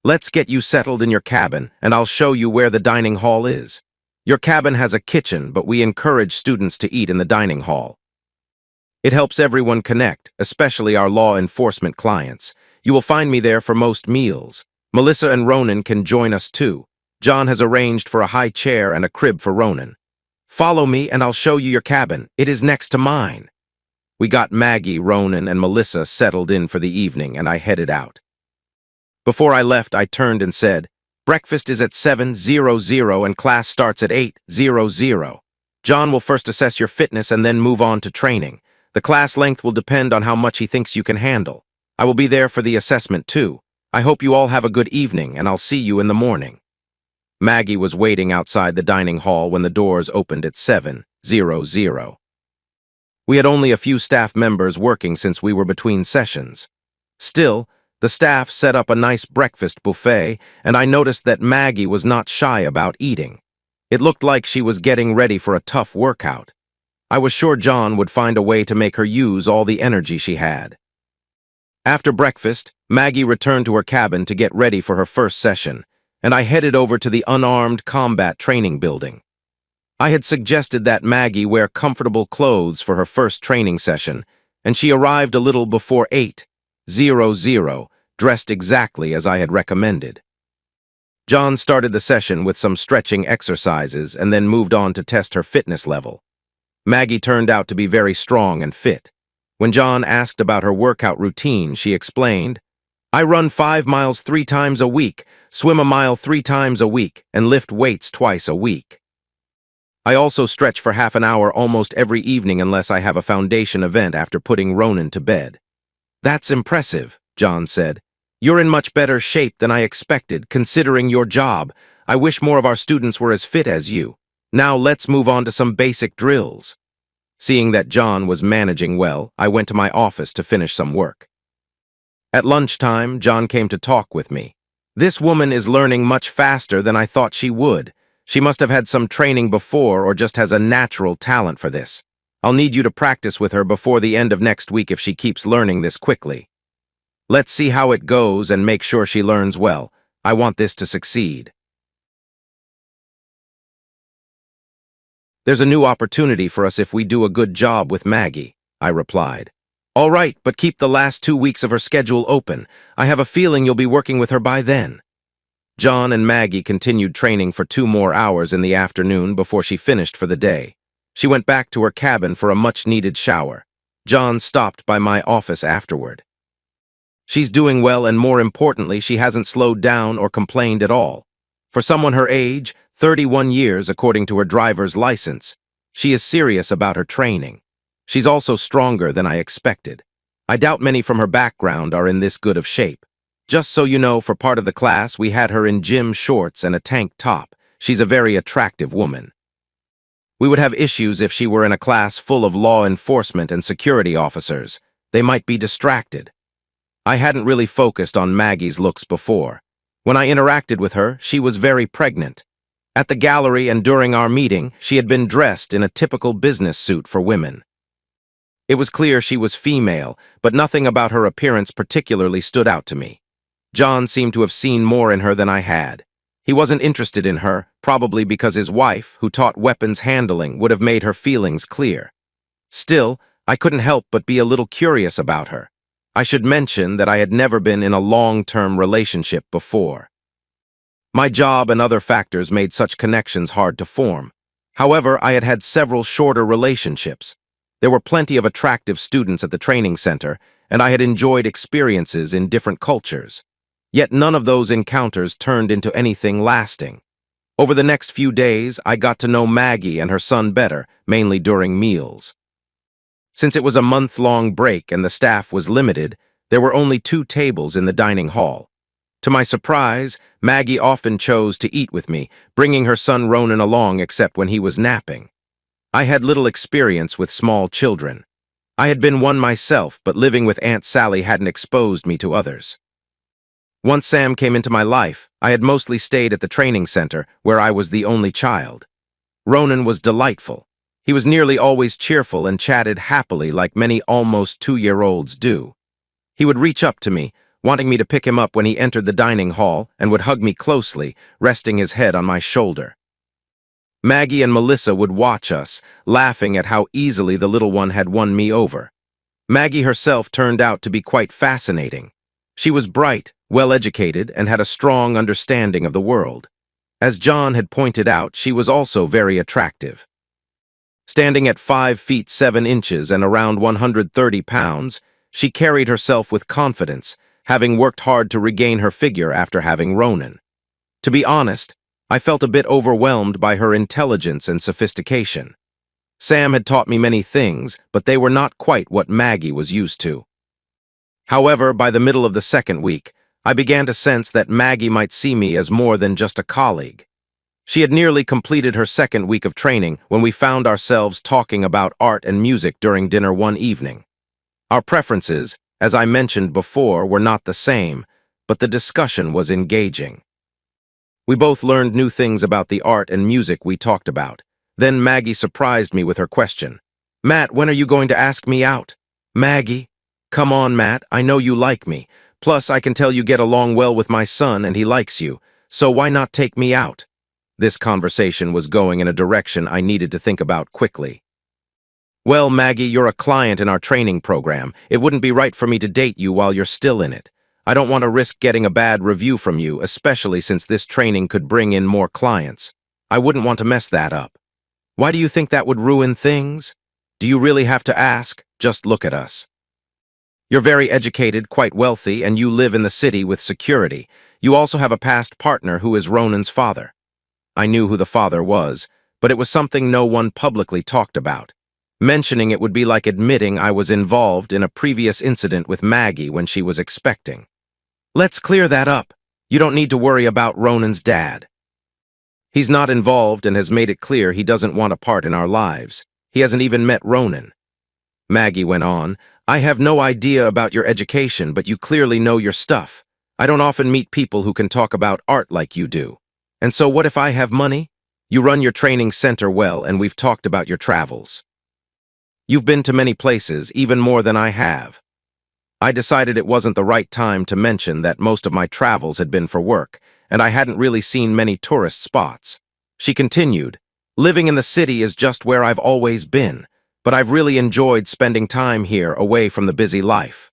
Speaker 1: Let's get you settled in your cabin, and I'll show you where the dining hall is. Your cabin has a kitchen, but we encourage students to eat in the dining hall. It helps everyone connect, especially our law enforcement clients. You will find me there for most meals. Melissa and Ronan can join us too. John has arranged for a high chair and a crib for Ronan. Follow me and I'll show you your cabin. It is next to mine." We got Maggie, Ronan, and Melissa settled in for the evening, and I headed out. Before I left, I turned and said, Breakfast is at 7:00 and class starts at 8:00. John will first assess your fitness and then move on to training. The class length will depend on how much he thinks you can handle. I will be there for the assessment too. I hope you all have a good evening, and I'll see you in the morning. Maggie was waiting outside the dining hall when the doors opened at 7:00. We had only a few staff members working since we were between sessions. Still, the staff set up a nice breakfast buffet, and I noticed that Maggie was not shy about eating. It looked like she was getting ready for a tough workout. I was sure John would find a way to make her use all the energy she had. After breakfast, Maggie returned to her cabin to get ready for her first session, and I headed over to the unarmed combat training building. I had suggested that Maggie wear comfortable clothes for her first training session, and she arrived a little before 8:00, dressed exactly as I had recommended. John started the session with some stretching exercises and then moved on to test her fitness level. Maggie turned out to be very strong and fit. When John asked about her workout routine, she explained, "I run 5 miles 3 times a week, swim a mile 3 times a week, and lift weights twice a week. I also stretch for half an hour almost every evening unless I have a foundation event after putting Ronan to bed." "That's impressive," John said. "You're in much better shape than I expected, considering your job. I wish more of our students were as fit as you. Now let's move on to some basic drills." Seeing that John was managing well, I went to my office to finish some work. At lunchtime, John came to talk with me. "This woman is learning much faster than I thought she would. She must have had some training before or just has a natural talent for this. I'll need you to practice with her before the end of next week if she keeps learning this quickly. Let's see how it goes and make sure she learns well. I want this to succeed." "There's a new opportunity for us if we do a good job with Maggie," I replied. "All right, but keep the last 2 weeks of her schedule open. I have a feeling you'll be working with her by then." John and Maggie continued training for 2 more hours in the afternoon before she finished for the day. She went back to her cabin for a much-needed shower. John stopped by my office afterward. "She's doing well, and more importantly, she hasn't slowed down or complained at all. For someone her age, 31 years according to her driver's license, she is serious about her training. She's also stronger than I expected. I doubt many from her background are in this good of shape. Just so you know, for part of the class, we had her in gym shorts and a tank top. She's a very attractive woman. We would have issues if she were in a class full of law enforcement and security officers. They might be distracted. I hadn't really focused on Maggie's looks before. When I interacted with her, she was very pregnant. At the gallery and during our meeting, she had been dressed in a typical business suit for women. It was clear she was female, but nothing about her appearance particularly stood out to me. John seemed to have seen more in her than I had. He wasn't interested in her, probably because his wife, who taught weapons handling, would have made her feelings clear. Still, I couldn't help but be a little curious about her. I should mention that I had never been in a long-term relationship before. My job and other factors made such connections hard to form. However, I had had several shorter relationships. There were plenty of attractive students at the training center, and I had enjoyed experiences in different cultures. Yet none of those encounters turned into anything lasting. Over the next few days, I got to know Maggie and her son better, mainly during meals. Since it was a month-long break and the staff was limited, there were only 2 tables in the dining hall. To my surprise, Maggie often chose to eat with me, bringing her son Ronan along except when he was napping. I had little experience with small children. I had been one myself, but living with Aunt Sally hadn't exposed me to others. Once Sam came into my life, I had mostly stayed at the training center, where I was the only child. Ronan was delightful. He was nearly always cheerful and chatted happily like many almost 2-year-olds do. He would reach up to me, wanting me to pick him up when he entered the dining hall, and would hug me closely, resting his head on my shoulder. Maggie and Melissa would watch us, laughing at how easily the little one had won me over. Maggie herself turned out to be quite fascinating. She was bright, well-educated, and had a strong understanding of the world. As John had pointed out, she was also very attractive. Standing at 5 feet 7 inches and around 130 pounds, she carried herself with confidence, having worked hard to regain her figure after having Ronan. To be honest, I felt a bit overwhelmed by her intelligence and sophistication. Sam had taught me many things, but they were not quite what Maggie was used to. However, by the middle of the second week, I began to sense that Maggie might see me as more than just a colleague. She had nearly completed her second week of training when we found ourselves talking about art and music during dinner one evening. Our preferences, as I mentioned before, were not the same, but the discussion was engaging. We both learned new things about the art and music we talked about. Then Maggie surprised me with her question. "Matt, when are you going to ask me out?" "Maggie? Come on, Matt, I know you like me. Plus, I can tell you get along well with my son and he likes you, so why not take me out?" This conversation was going in a direction I needed to think about quickly. "Well, Maggie, you're a client in our training program. It wouldn't be right for me to date you while you're still in it. I don't want to risk getting a bad review from you, especially since this training could bring in more clients. I wouldn't want to mess that up." "Why do you think that would ruin things?" "Do you really have to ask? Just look at us. You're very educated, quite wealthy, and you live in the city with security. You also have a past partner who is Ronan's father." I knew who the father was, but it was something no one publicly talked about. Mentioning it would be like admitting I was involved in a previous incident with Maggie when she was expecting. "Let's clear that up. You don't need to worry about Ronan's dad. He's not involved and has made it clear he doesn't want a part in our lives. He hasn't even met Ronan." Maggie went on, "I have no idea about your education, but you clearly know your stuff. I don't often meet people who can talk about art like you do. And so what if I have money? You run your training center well, and we've talked about your travels. You've been to many places, even more than I have." I decided it wasn't the right time to mention that most of my travels had been for work, and I hadn't really seen many tourist spots. She continued, "Living in the city is just where I've always been, but I've really enjoyed spending time here away from the busy life.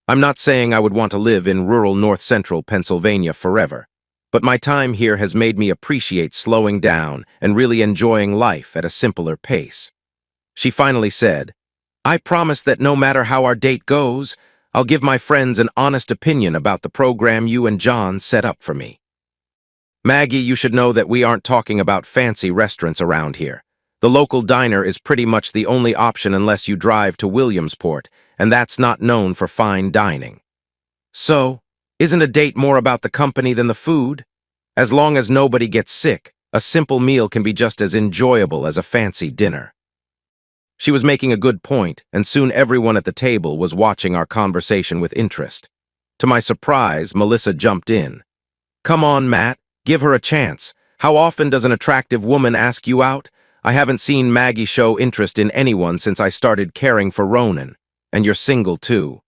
Speaker 1: I'm not saying I would want to live in rural north-central Pennsylvania forever, but my time here has made me appreciate slowing down and really enjoying life at a simpler pace." She finally said, "I promise that no matter how our date goes, I'll give my friends an honest opinion about the program you and John set up for me. Maggie, you should know that we aren't talking about fancy restaurants around here. The local diner is pretty much the only option unless you drive to Williamsport, and that's not known for fine dining. So, isn't a date more about the company than the food? As long as nobody gets sick, a simple meal can be just as enjoyable as a fancy dinner." She was making a good point, and soon everyone at the table was watching our conversation with interest. To my surprise, Melissa jumped in. "Come on, Matt, give her a chance. How often does an attractive woman ask you out? I haven't seen Maggie show interest in anyone since I started caring for Ronan. And you're single, too.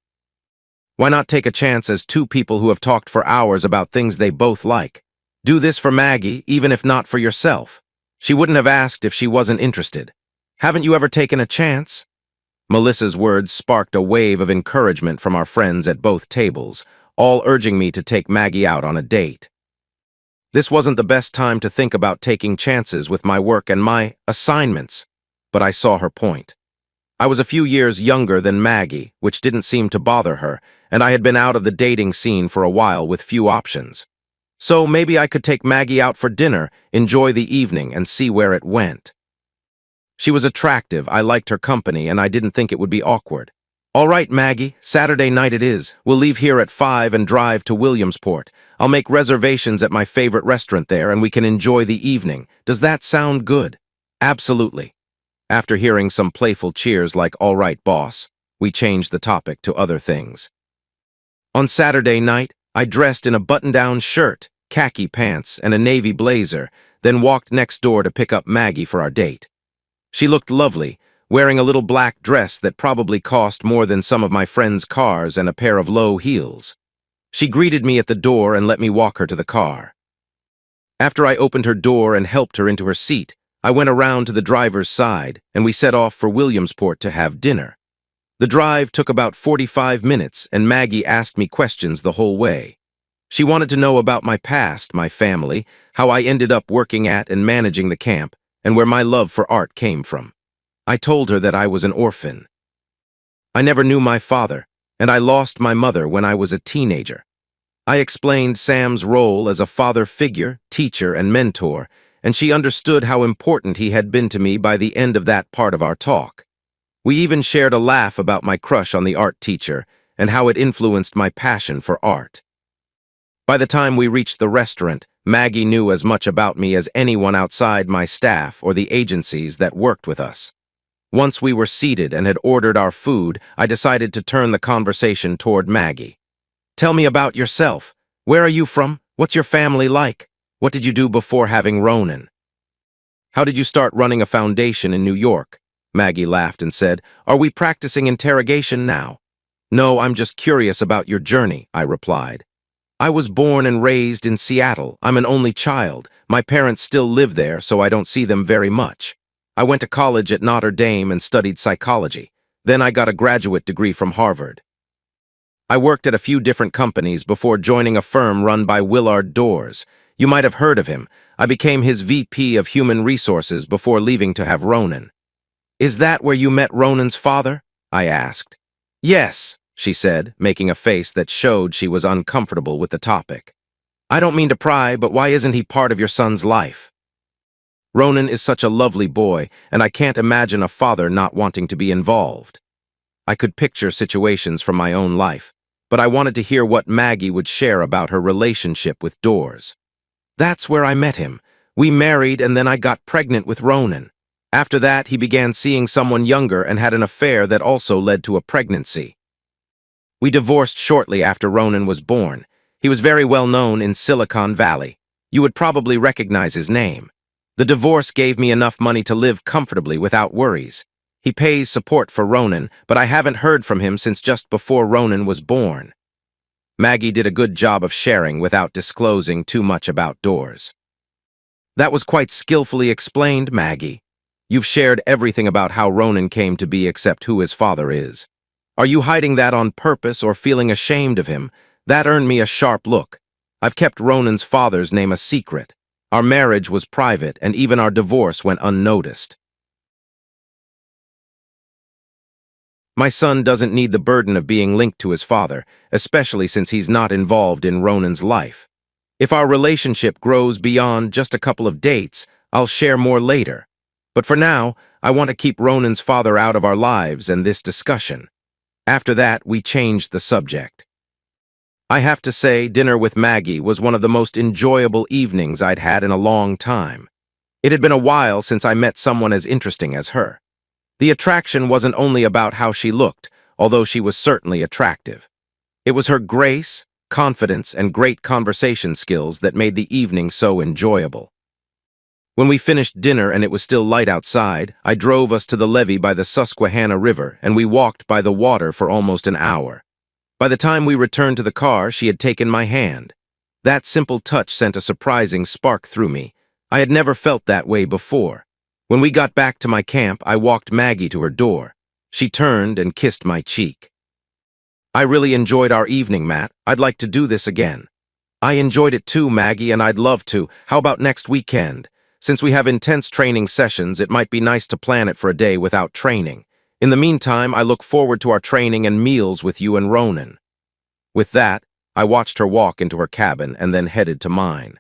Speaker 1: Why not take a chance as two people who have talked for hours about things they both like? Do this for Maggie, even if not for yourself. She wouldn't have asked if she wasn't interested. Haven't you ever taken a chance?" Melissa's words sparked a wave of encouragement from our friends at both tables, all urging me to take Maggie out on a date. This wasn't the best time to think about taking chances with my work and my assignments, but I saw her point. I was a few years younger than Maggie, which didn't seem to bother her, and I had been out of the dating scene for a while with few options. So maybe I could take Maggie out for dinner, enjoy the evening, and see where it went. She was attractive, I liked her company, and I didn't think it would be awkward. "All right, Maggie, Saturday night it is. We'll leave here at 5 and drive to Williamsport. I'll make reservations at my favorite restaurant there, and we can enjoy the evening. Does that sound good?" "Absolutely." After hearing some playful cheers like, "All right, boss," we changed the topic to other things. On Saturday night, I dressed in a button-down shirt, khaki pants, and a navy blazer, then walked next door to pick up Maggie for our date. She looked lovely, wearing a little black dress that probably cost more than some of my friends' cars and a pair of low heels. She greeted me at the door and let me walk her to the car. After I opened her door and helped her into her seat, I went around to the driver's side, and we set off for Williamsport to have dinner. The drive took about 45 minutes, and Maggie asked me questions the whole way. She wanted to know about my past, my family, how I ended up working at and managing the camp, and where my love for art came from. I told her that I was an orphan. I never knew my father, and I lost my mother when I was a teenager. I explained Sam's role as a father figure, teacher, and mentor, and she understood how important he had been to me by the end of that part of our talk. We even shared a laugh about my crush on the art teacher and how it influenced my passion for art. By the time we reached the restaurant, Maggie knew as much about me as anyone outside my staff or the agencies that worked with us. Once we were seated and had ordered our food, I decided to turn the conversation toward Maggie. "Tell me about yourself. Where are you from? What's your family like? What did you do before having Ronan? How did you start running a foundation in New York?" Maggie laughed and said, "Are we practicing interrogation now?" "No, I'm just curious about your journey," I replied. "I was born and raised in Seattle. I'm an only child. My parents still live there, so I don't see them very much. I went to college at Notre Dame and studied psychology. Then I got a graduate degree from Harvard. I worked at a few different companies before joining a firm run by Willard Doors. You might have heard of him. I became his VP of Human Resources before leaving to have Ronan." "Is that where you met Ronan's father?" I asked. "Yes," she said, making a face that showed she was uncomfortable with the topic. "I don't mean to pry, but why isn't he part of your son's life?" "Ronan is such a lovely boy, and I can't imagine a father not wanting to be involved." I could picture situations from my own life, but I wanted to hear what Maggie would share about her relationship with Doors. "That's where I met him. We married, and then I got pregnant with Ronan. After that, he began seeing someone younger and had an affair that also led to a pregnancy. We divorced shortly after Ronan was born. He was very well known in Silicon Valley. You would probably recognize his name. The divorce gave me enough money to live comfortably without worries. He pays support for Ronan, but I haven't heard from him since just before Ronan was born." Maggie did a good job of sharing without disclosing too much about Doors. "That was quite skillfully explained, Maggie. You've shared everything about how Ronan came to be except who his father is. Are you hiding that on purpose or feeling ashamed of him? That earned me a sharp look. I've kept Ronan's father's name a secret. Our marriage was private, and even our divorce went unnoticed. My son doesn't need the burden of being linked to his father, especially since he's not involved in Ronan's life. If our relationship grows beyond just a couple of dates, I'll share more later. But for now, I want to keep Ronan's father out of our lives and this discussion." After that, we changed the subject. I have to say, dinner with Maggie was one of the most enjoyable evenings I'd had in a long time. It had been a while since I met someone as interesting as her. The attraction wasn't only about how she looked, although she was certainly attractive. It was her grace, confidence, and great conversation skills that made the evening so enjoyable. When we finished dinner and it was still light outside, I drove us to the levee by the Susquehanna River, and we walked by the water for almost an hour. By the time we returned to the car, she had taken my hand. That simple touch sent a surprising spark through me. I had never felt that way before. When we got back to my camp, I walked Maggie to her door. She turned and kissed my cheek. "I really enjoyed our evening, Matt. I'd like to do this again." "I enjoyed it too, Maggie, and I'd love to. How about next weekend? Since we have intense training sessions, it might be nice to plan it for a day without training. In the meantime, I look forward to our training and meals with you and Ronan." With that, I watched her walk into her cabin and then headed to mine.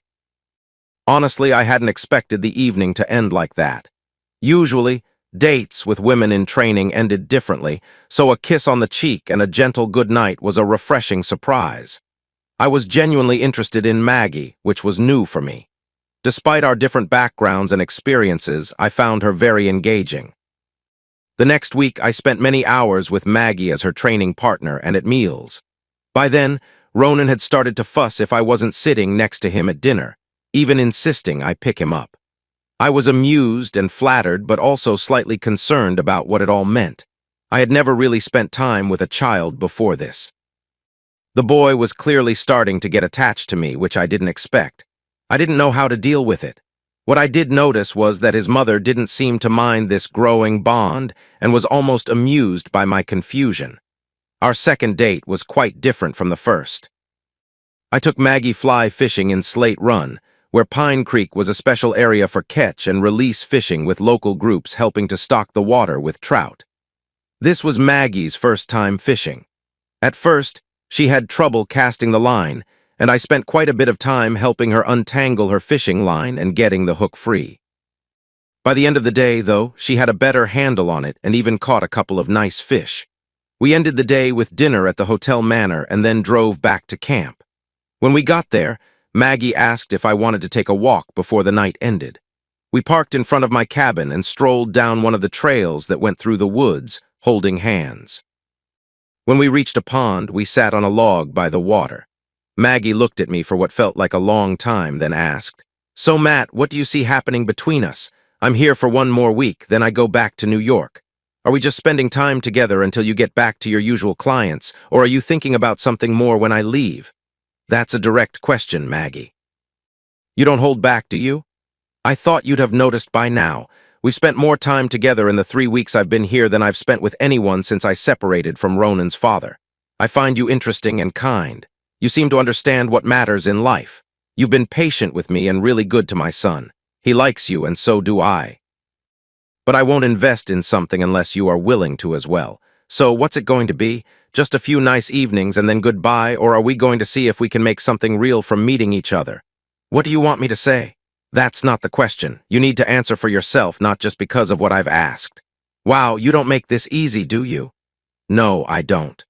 Speaker 1: Honestly, I hadn't expected the evening to end like that. Usually, dates with women in training ended differently, so a kiss on the cheek and a gentle goodnight was a refreshing surprise. I was genuinely interested in Maggie, which was new for me. Despite our different backgrounds and experiences, I found her very engaging. The next week, I spent many hours with Maggie as her training partner and at meals. By then, Ronan had started to fuss if I wasn't sitting next to him at dinner, even insisting I pick him up. I was amused and flattered, but also slightly concerned about what it all meant. I had never really spent time with a child before this. The boy was clearly starting to get attached to me, which I didn't expect. I didn't know how to deal with it. What I did notice was that his mother didn't seem to mind this growing bond and was almost amused by my confusion. Our second date was quite different from the first. I took Maggie fly fishing in Slate Run, where Pine Creek was a special area for catch and release fishing with local groups helping to stock the water with trout. This was Maggie's first time fishing. At first, she had trouble casting the line, and I spent quite a bit of time helping her untangle her fishing line and getting the hook free. By the end of the day, though, she had a better handle on it and even caught a couple of nice fish. We ended the day with dinner at the Hotel Manor and then drove back to camp. When we got there, Maggie asked if I wanted to take a walk before the night ended. We parked in front of my cabin and strolled down one of the trails that went through the woods, holding hands. When we reached a pond, we sat on a log by the water. Maggie looked at me for what felt like a long time, then asked, "So, Matt, what do you see happening between us? I'm here for one more week, then I go back to New York. Are we just spending time together until you get back to your usual clients, or are you thinking about something more when I leave?" That's a direct question, Maggie. You don't hold back, do you? I thought you'd have noticed by now. We've spent more time together in the 3 weeks I've been here than I've spent with anyone since I separated from Ronan's father. I find you interesting and kind. You seem to understand what matters in life. You've been patient with me and really good to my son. He likes you, and so do I. But I won't invest in something unless you are willing to as well. So what's it going to be? Just a few nice evenings and then goodbye, or are we going to see if we can make something real from meeting each other? What do you want me to say? That's not the question. You need to answer for yourself, not just because of what I've asked. Wow, you don't make this easy, do you? No, I don't.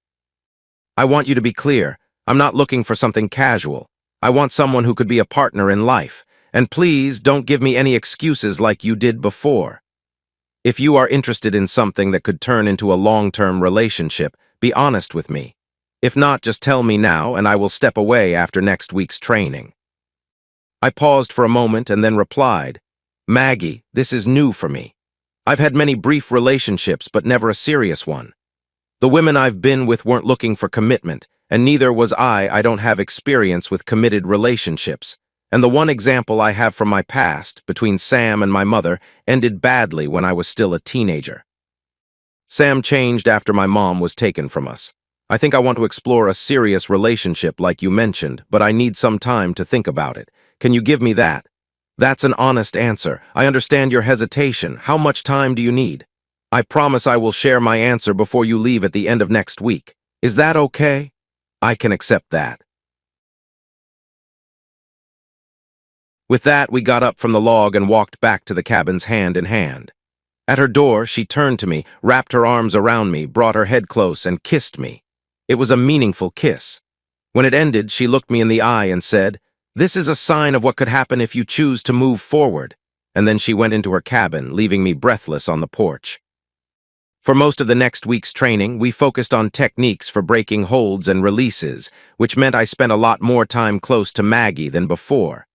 Speaker 1: I want you to be clear. I'm not looking for something casual. I want someone who could be a partner in life. And please, don't give me any excuses like you did before. If you are interested in something that could turn into a long-term relationship, be honest with me. If not, just tell me now and I will step away after next week's training. I paused for a moment and then replied, Maggie, this is new for me. I've had many brief relationships, but never a serious one. The women I've been with weren't looking for commitment, and neither was I. I don't have experience with committed relationships. And the one example I have from my past, between Sam and my mother, ended badly when I was still a teenager. Sam changed after my mom was taken from us. I think I want to explore a serious relationship like you mentioned, but I need some time to think about it. Can you give me that? That's an honest answer. I understand your hesitation. How much time do you need? I promise I will share my answer before you leave at the end of next week. Is that okay? I can accept that. With that, we got up from the log and walked back to the cabins hand in hand. At her door, she turned to me, wrapped her arms around me, brought her head close, and kissed me. It was a meaningful kiss. When it ended, she looked me in the eye and said, "This is a sign of what could happen if you choose to move forward." And then she went into her cabin, leaving me breathless on the porch. For most of the next week's training, we focused on techniques for breaking holds and releases, which meant I spent a lot more time close to Maggie than before.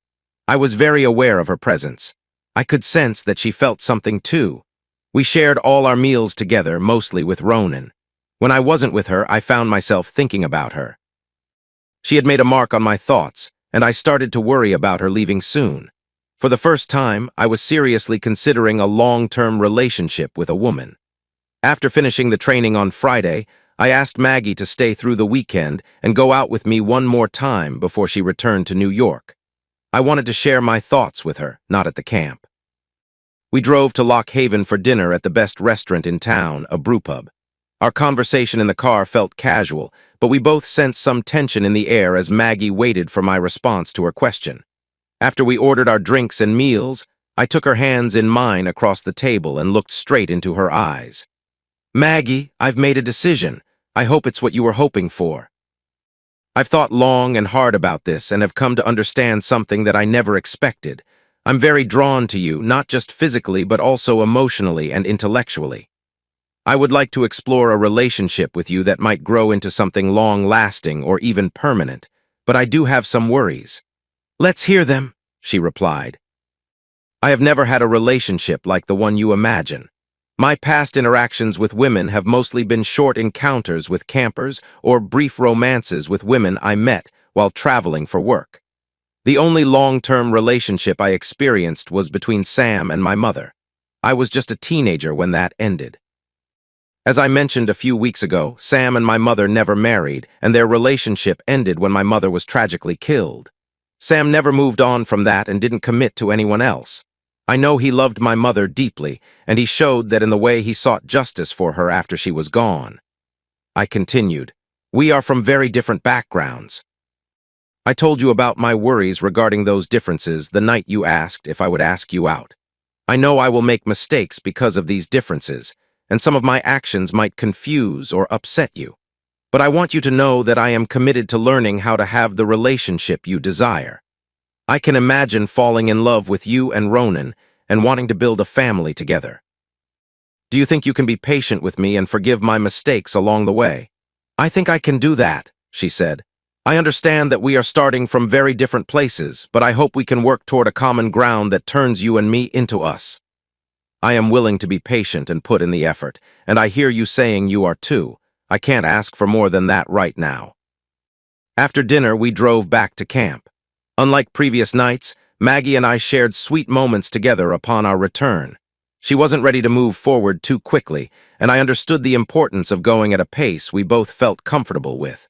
Speaker 1: I was very aware of her presence. I could sense that she felt something too. We shared all our meals together, mostly with Ronan. When I wasn't with her, I found myself thinking about her. She had made a mark on my thoughts, and I started to worry about her leaving soon. For the first time, I was seriously considering a long-term relationship with a woman. After finishing the training on Friday, I asked Maggie to stay through the weekend and go out with me one more time before she returned to New York. I wanted to share my thoughts with her, not at the camp. We drove to Lock Haven for dinner at the best restaurant in town, a brewpub. Our conversation in the car felt casual, but we both sensed some tension in the air as Maggie waited for my response to her question. After we ordered our drinks and meals, I took her hands in mine across the table and looked straight into her eyes. Maggie, I've made a decision. I hope it's what you were hoping for. I've thought long and hard about this and have come to understand something that I never expected. I'm very drawn to you, not just physically, but also emotionally and intellectually. I would like to explore a relationship with you that might grow into something long-lasting or even permanent, but I do have some worries. Let's hear them, she replied. I have never had a relationship like the one you imagine. My past interactions with women have mostly been short encounters with campers or brief romances with women I met while traveling for work. The only long-term relationship I experienced was between Sam and my mother. I was just a teenager when that ended. As I mentioned a few weeks ago, Sam and my mother never married, and their relationship ended when my mother was tragically killed. Sam never moved on from that and didn't commit to anyone else. I know he loved my mother deeply, and he showed that in the way he sought justice for her after she was gone. I continued, we are from very different backgrounds. I told you about my worries regarding those differences the night you asked if I would ask you out. I know I will make mistakes because of these differences, and some of my actions might confuse or upset you. But I want you to know that I am committed to learning how to have the relationship you desire. I can imagine falling in love with you and Ronan and wanting to build a family together. Do you think you can be patient with me and forgive my mistakes along the way? I think I can do that, she said. I understand that we are starting from very different places, but I hope we can work toward a common ground that turns you and me into us. I am willing to be patient and put in the effort, and I hear you saying you are too. I can't ask for more than that right now. After dinner, we drove back to camp. Unlike previous nights, Maggie and I shared sweet moments together upon our return. She wasn't ready to move forward too quickly, and I understood the importance of going at a pace we both felt comfortable with.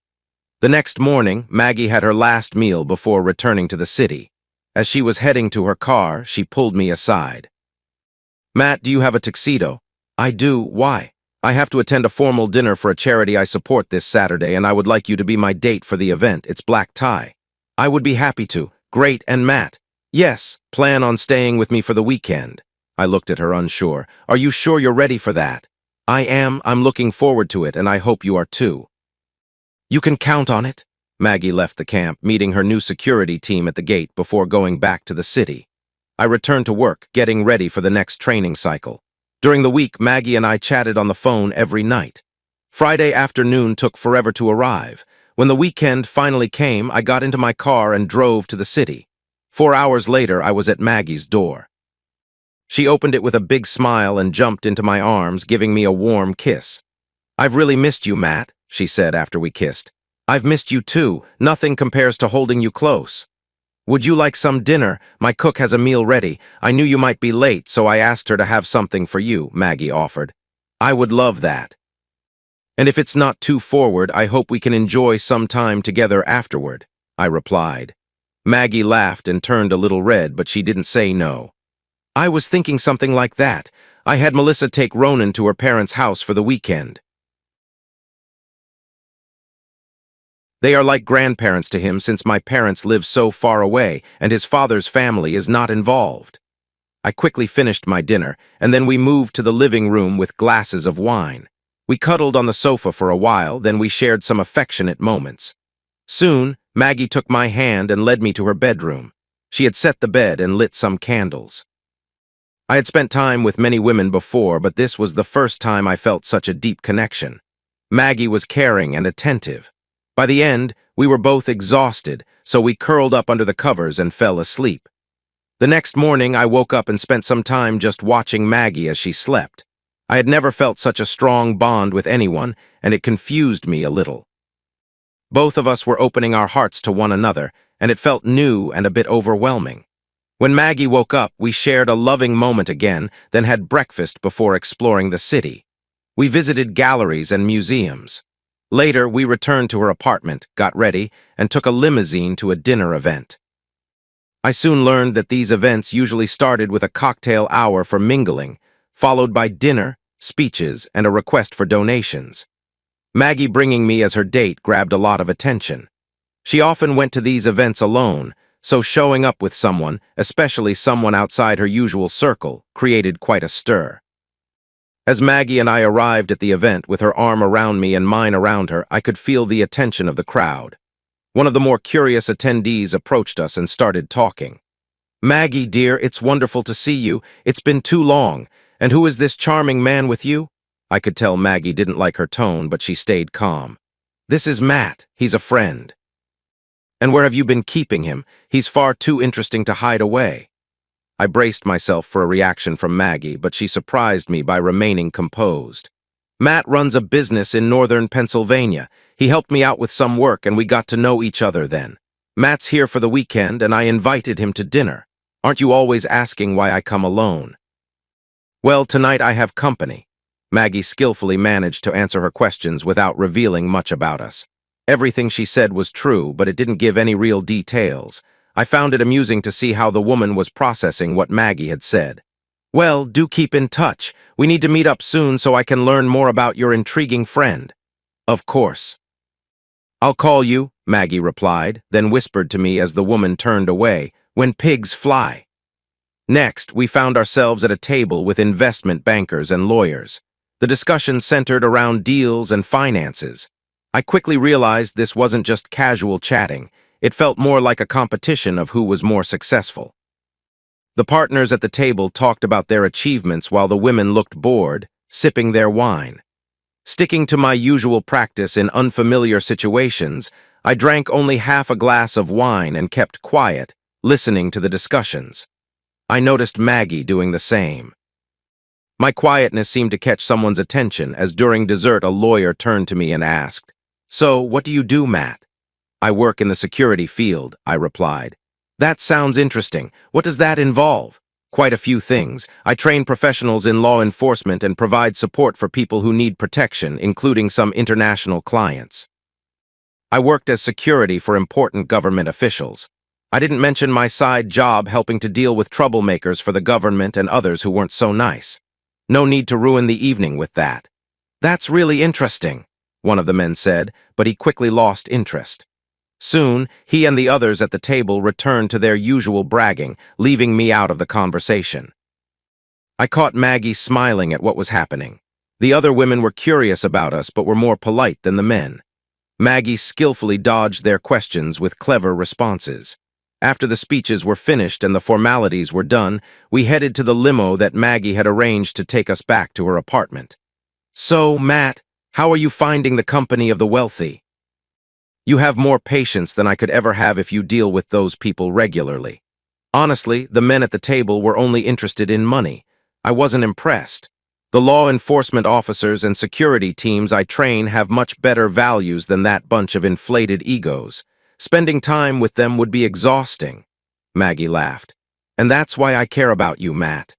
Speaker 1: The next morning, Maggie had her last meal before returning to the city. As she was heading to her car, she pulled me aside. "Matt, do you have a tuxedo?" "I do. Why?" "I have to attend a formal dinner for a charity I support this Saturday, and I would like you to be my date for the event. It's black tie." "I would be happy to." "Great, and Matt?" "Yes, plan on staying with me for the weekend." I looked at her unsure. "Are you sure you're ready for that?" "I am. I'm looking forward to it, and I hope you are too." "You can count on it." Maggie left the camp, meeting her new security team at the gate before going back to the city. I returned to work, getting ready for the next training cycle. During the week, Maggie and I chatted on the phone every night. Friday afternoon took forever to arrive. When the weekend finally came, I got into my car and drove to the city. 4 hours later, I was at Maggie's door. She opened it with a big smile and jumped into my arms, giving me a warm kiss. "I've really missed you, Matt," she said after we kissed. "I've missed you too. Nothing compares to holding you close." "Would you like some dinner? My cook has a meal ready. I knew you might be late, so I asked her to have something for you," Maggie offered. "I would love that. And if it's not too forward, I hope we can enjoy some time together afterward," I replied. Maggie laughed and turned a little red, but she didn't say no. "I was thinking something like that. I had Melissa take Ronan to her parents' house for the weekend. They are like grandparents to him since my parents live so far away and his father's family is not involved." I quickly finished my dinner, and then we moved to the living room with glasses of wine. We cuddled on the sofa for a while, then we shared some affectionate moments. Soon, Maggie took my hand and led me to her bedroom. She had set the bed and lit some candles. I had spent time with many women before, but this was the first time I felt such a deep connection. Maggie was caring and attentive. By the end, we were both exhausted, so we curled up under the covers and fell asleep. The next morning, I woke up and spent some time just watching Maggie as she slept. I had never felt such a strong bond with anyone, and it confused me a little. Both of us were opening our hearts to one another, and it felt new and a bit overwhelming. When Maggie woke up, we shared a loving moment again, then had breakfast before exploring the city. We visited galleries and museums. Later, we returned to her apartment, got ready, and took a limousine to a dinner event. I soon learned that these events usually started with a cocktail hour for mingling, followed by dinner, speeches, and a request for donations. Maggie bringing me as her date grabbed a lot of attention. She often went to these events alone, so showing up with someone, especially someone outside her usual circle, created quite a stir. As Maggie and I arrived at the event with her arm around me and mine around her, I could feel the attention of the crowd. One of the more curious attendees approached us and started talking. "Maggie, dear, it's wonderful to see you. It's been too long. And who is this charming man with you?" I could tell Maggie didn't like her tone, but she stayed calm. "This is Matt. He's a friend." "And where have you been keeping him? He's far too interesting to hide away." I braced myself for a reaction from Maggie, but she surprised me by remaining composed. "Matt runs a business in northern Pennsylvania. He helped me out with some work, and we got to know each other then. Matt's here for the weekend, and I invited him to dinner. Aren't you always asking why I come alone?" "Well, tonight I have company." Maggie skillfully managed to answer her questions without revealing much about us. Everything she said was true, but it didn't give any real details. I found it amusing to see how the woman was processing what Maggie had said. "Well, do keep in touch. We need to meet up soon so I can learn more about your intriguing friend." "Of course." "I'll call you," Maggie replied, then whispered to me as the woman turned away, "When pigs fly." Next, we found ourselves at a table with investment bankers and lawyers. The discussion centered around deals and finances. I quickly realized this wasn't just casual chatting. It felt more like a competition of who was more successful. The partners at the table talked about their achievements while the women looked bored, sipping their wine. Sticking to my usual practice in unfamiliar situations, I drank only half a glass of wine and kept quiet, listening to the discussions. I noticed Maggie doing the same. My quietness seemed to catch someone's attention as during dessert a lawyer turned to me and asked, "So, what do you do, Matt?" "I work in the security field," I replied. "That sounds interesting. What does that involve?" "Quite a few things. I train professionals in law enforcement and provide support for people who need protection, including some international clients. I worked as security for important government officials. I didn't mention my side job helping to deal with troublemakers for the government and others who weren't so nice. No need to ruin the evening with that." "That's really interesting," one of the men said, but he quickly lost interest. Soon, he and the others at the table returned to their usual bragging, leaving me out of the conversation. I caught Maggie smiling at what was happening. The other women were curious about us but were more polite than the men. Maggie skillfully dodged their questions with clever responses. After the speeches were finished and the formalities were done, we headed to the limo that Maggie had arranged to take us back to her apartment. "So, Matt, how are you finding the company of the wealthy?" "You have more patience than I could ever have if you deal with those people regularly." Honestly, the men at the table were only interested in money. I wasn't impressed. The law enforcement officers and security teams I train have much better values than that bunch of inflated egos. Spending time with them would be exhausting. Maggie laughed. "And that's why I care about you, Matt."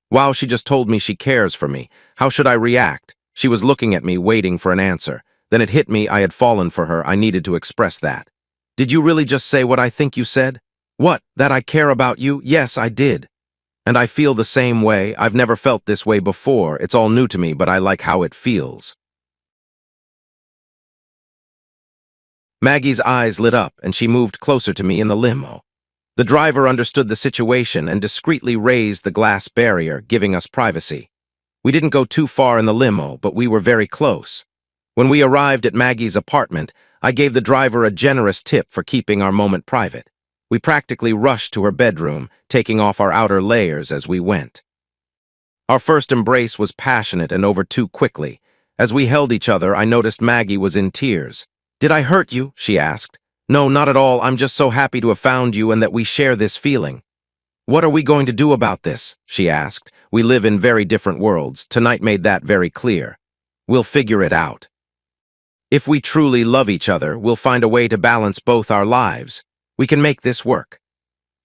Speaker 1: Wow, she just told me she cares for me. How should I react? She was looking at me, waiting for an answer. Then it hit me I had fallen for her. I needed to express that. "Did you really just say what I think you said?" "What, that I care about you?" "Yes, I did. And I feel the same way. I've never felt this way before. It's all new to me, but I like how it feels." Maggie's eyes lit up, and she moved closer to me in the limo. The driver understood the situation and discreetly raised the glass barrier, giving us privacy. We didn't go too far in the limo, but we were very close. When we arrived at Maggie's apartment, I gave the driver a generous tip for keeping our moment private. We practically rushed to her bedroom, taking off our outer layers as we went. Our first embrace was passionate and over too quickly. As we held each other, I noticed Maggie was in tears. "Did I hurt you?" she asked. "No, not at all. I'm just so happy to have found you and that we share this feeling." "What are we going to do about this?" she asked. "We live in very different worlds. Tonight made that very clear. We'll figure it out. If we truly love each other, we'll find a way to balance both our lives. We can make this work."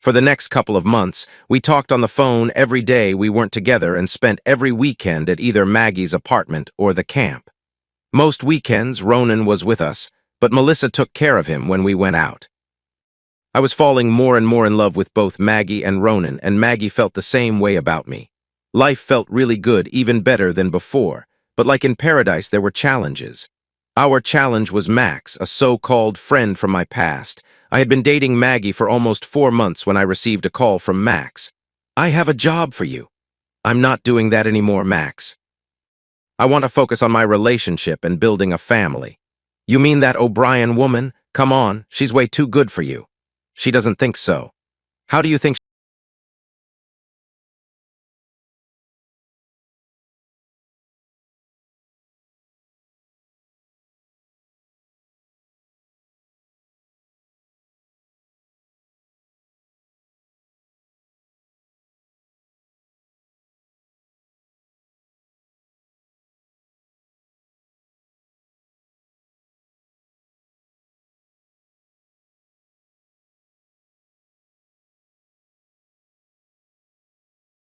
Speaker 1: For the next couple of months, we talked on the phone every day we weren't together and spent every weekend at either Maggie's apartment or the camp. Most weekends, Ronan was with us, but Melissa took care of him when we went out. I was falling more and more in love with both Maggie and Ronan, and Maggie felt the same way about me. Life felt really good, even better than before, but like in paradise, there were challenges. Our challenge was Max, a so-called friend from my past. I had been dating Maggie for almost 4 months when I received a call from Max. "I have a job for you." "I'm not doing that anymore, Max. I want to focus on my relationship and building a family." "You mean that O'Brien woman? Come on, she's way too good for you." "She doesn't think so." "How do you think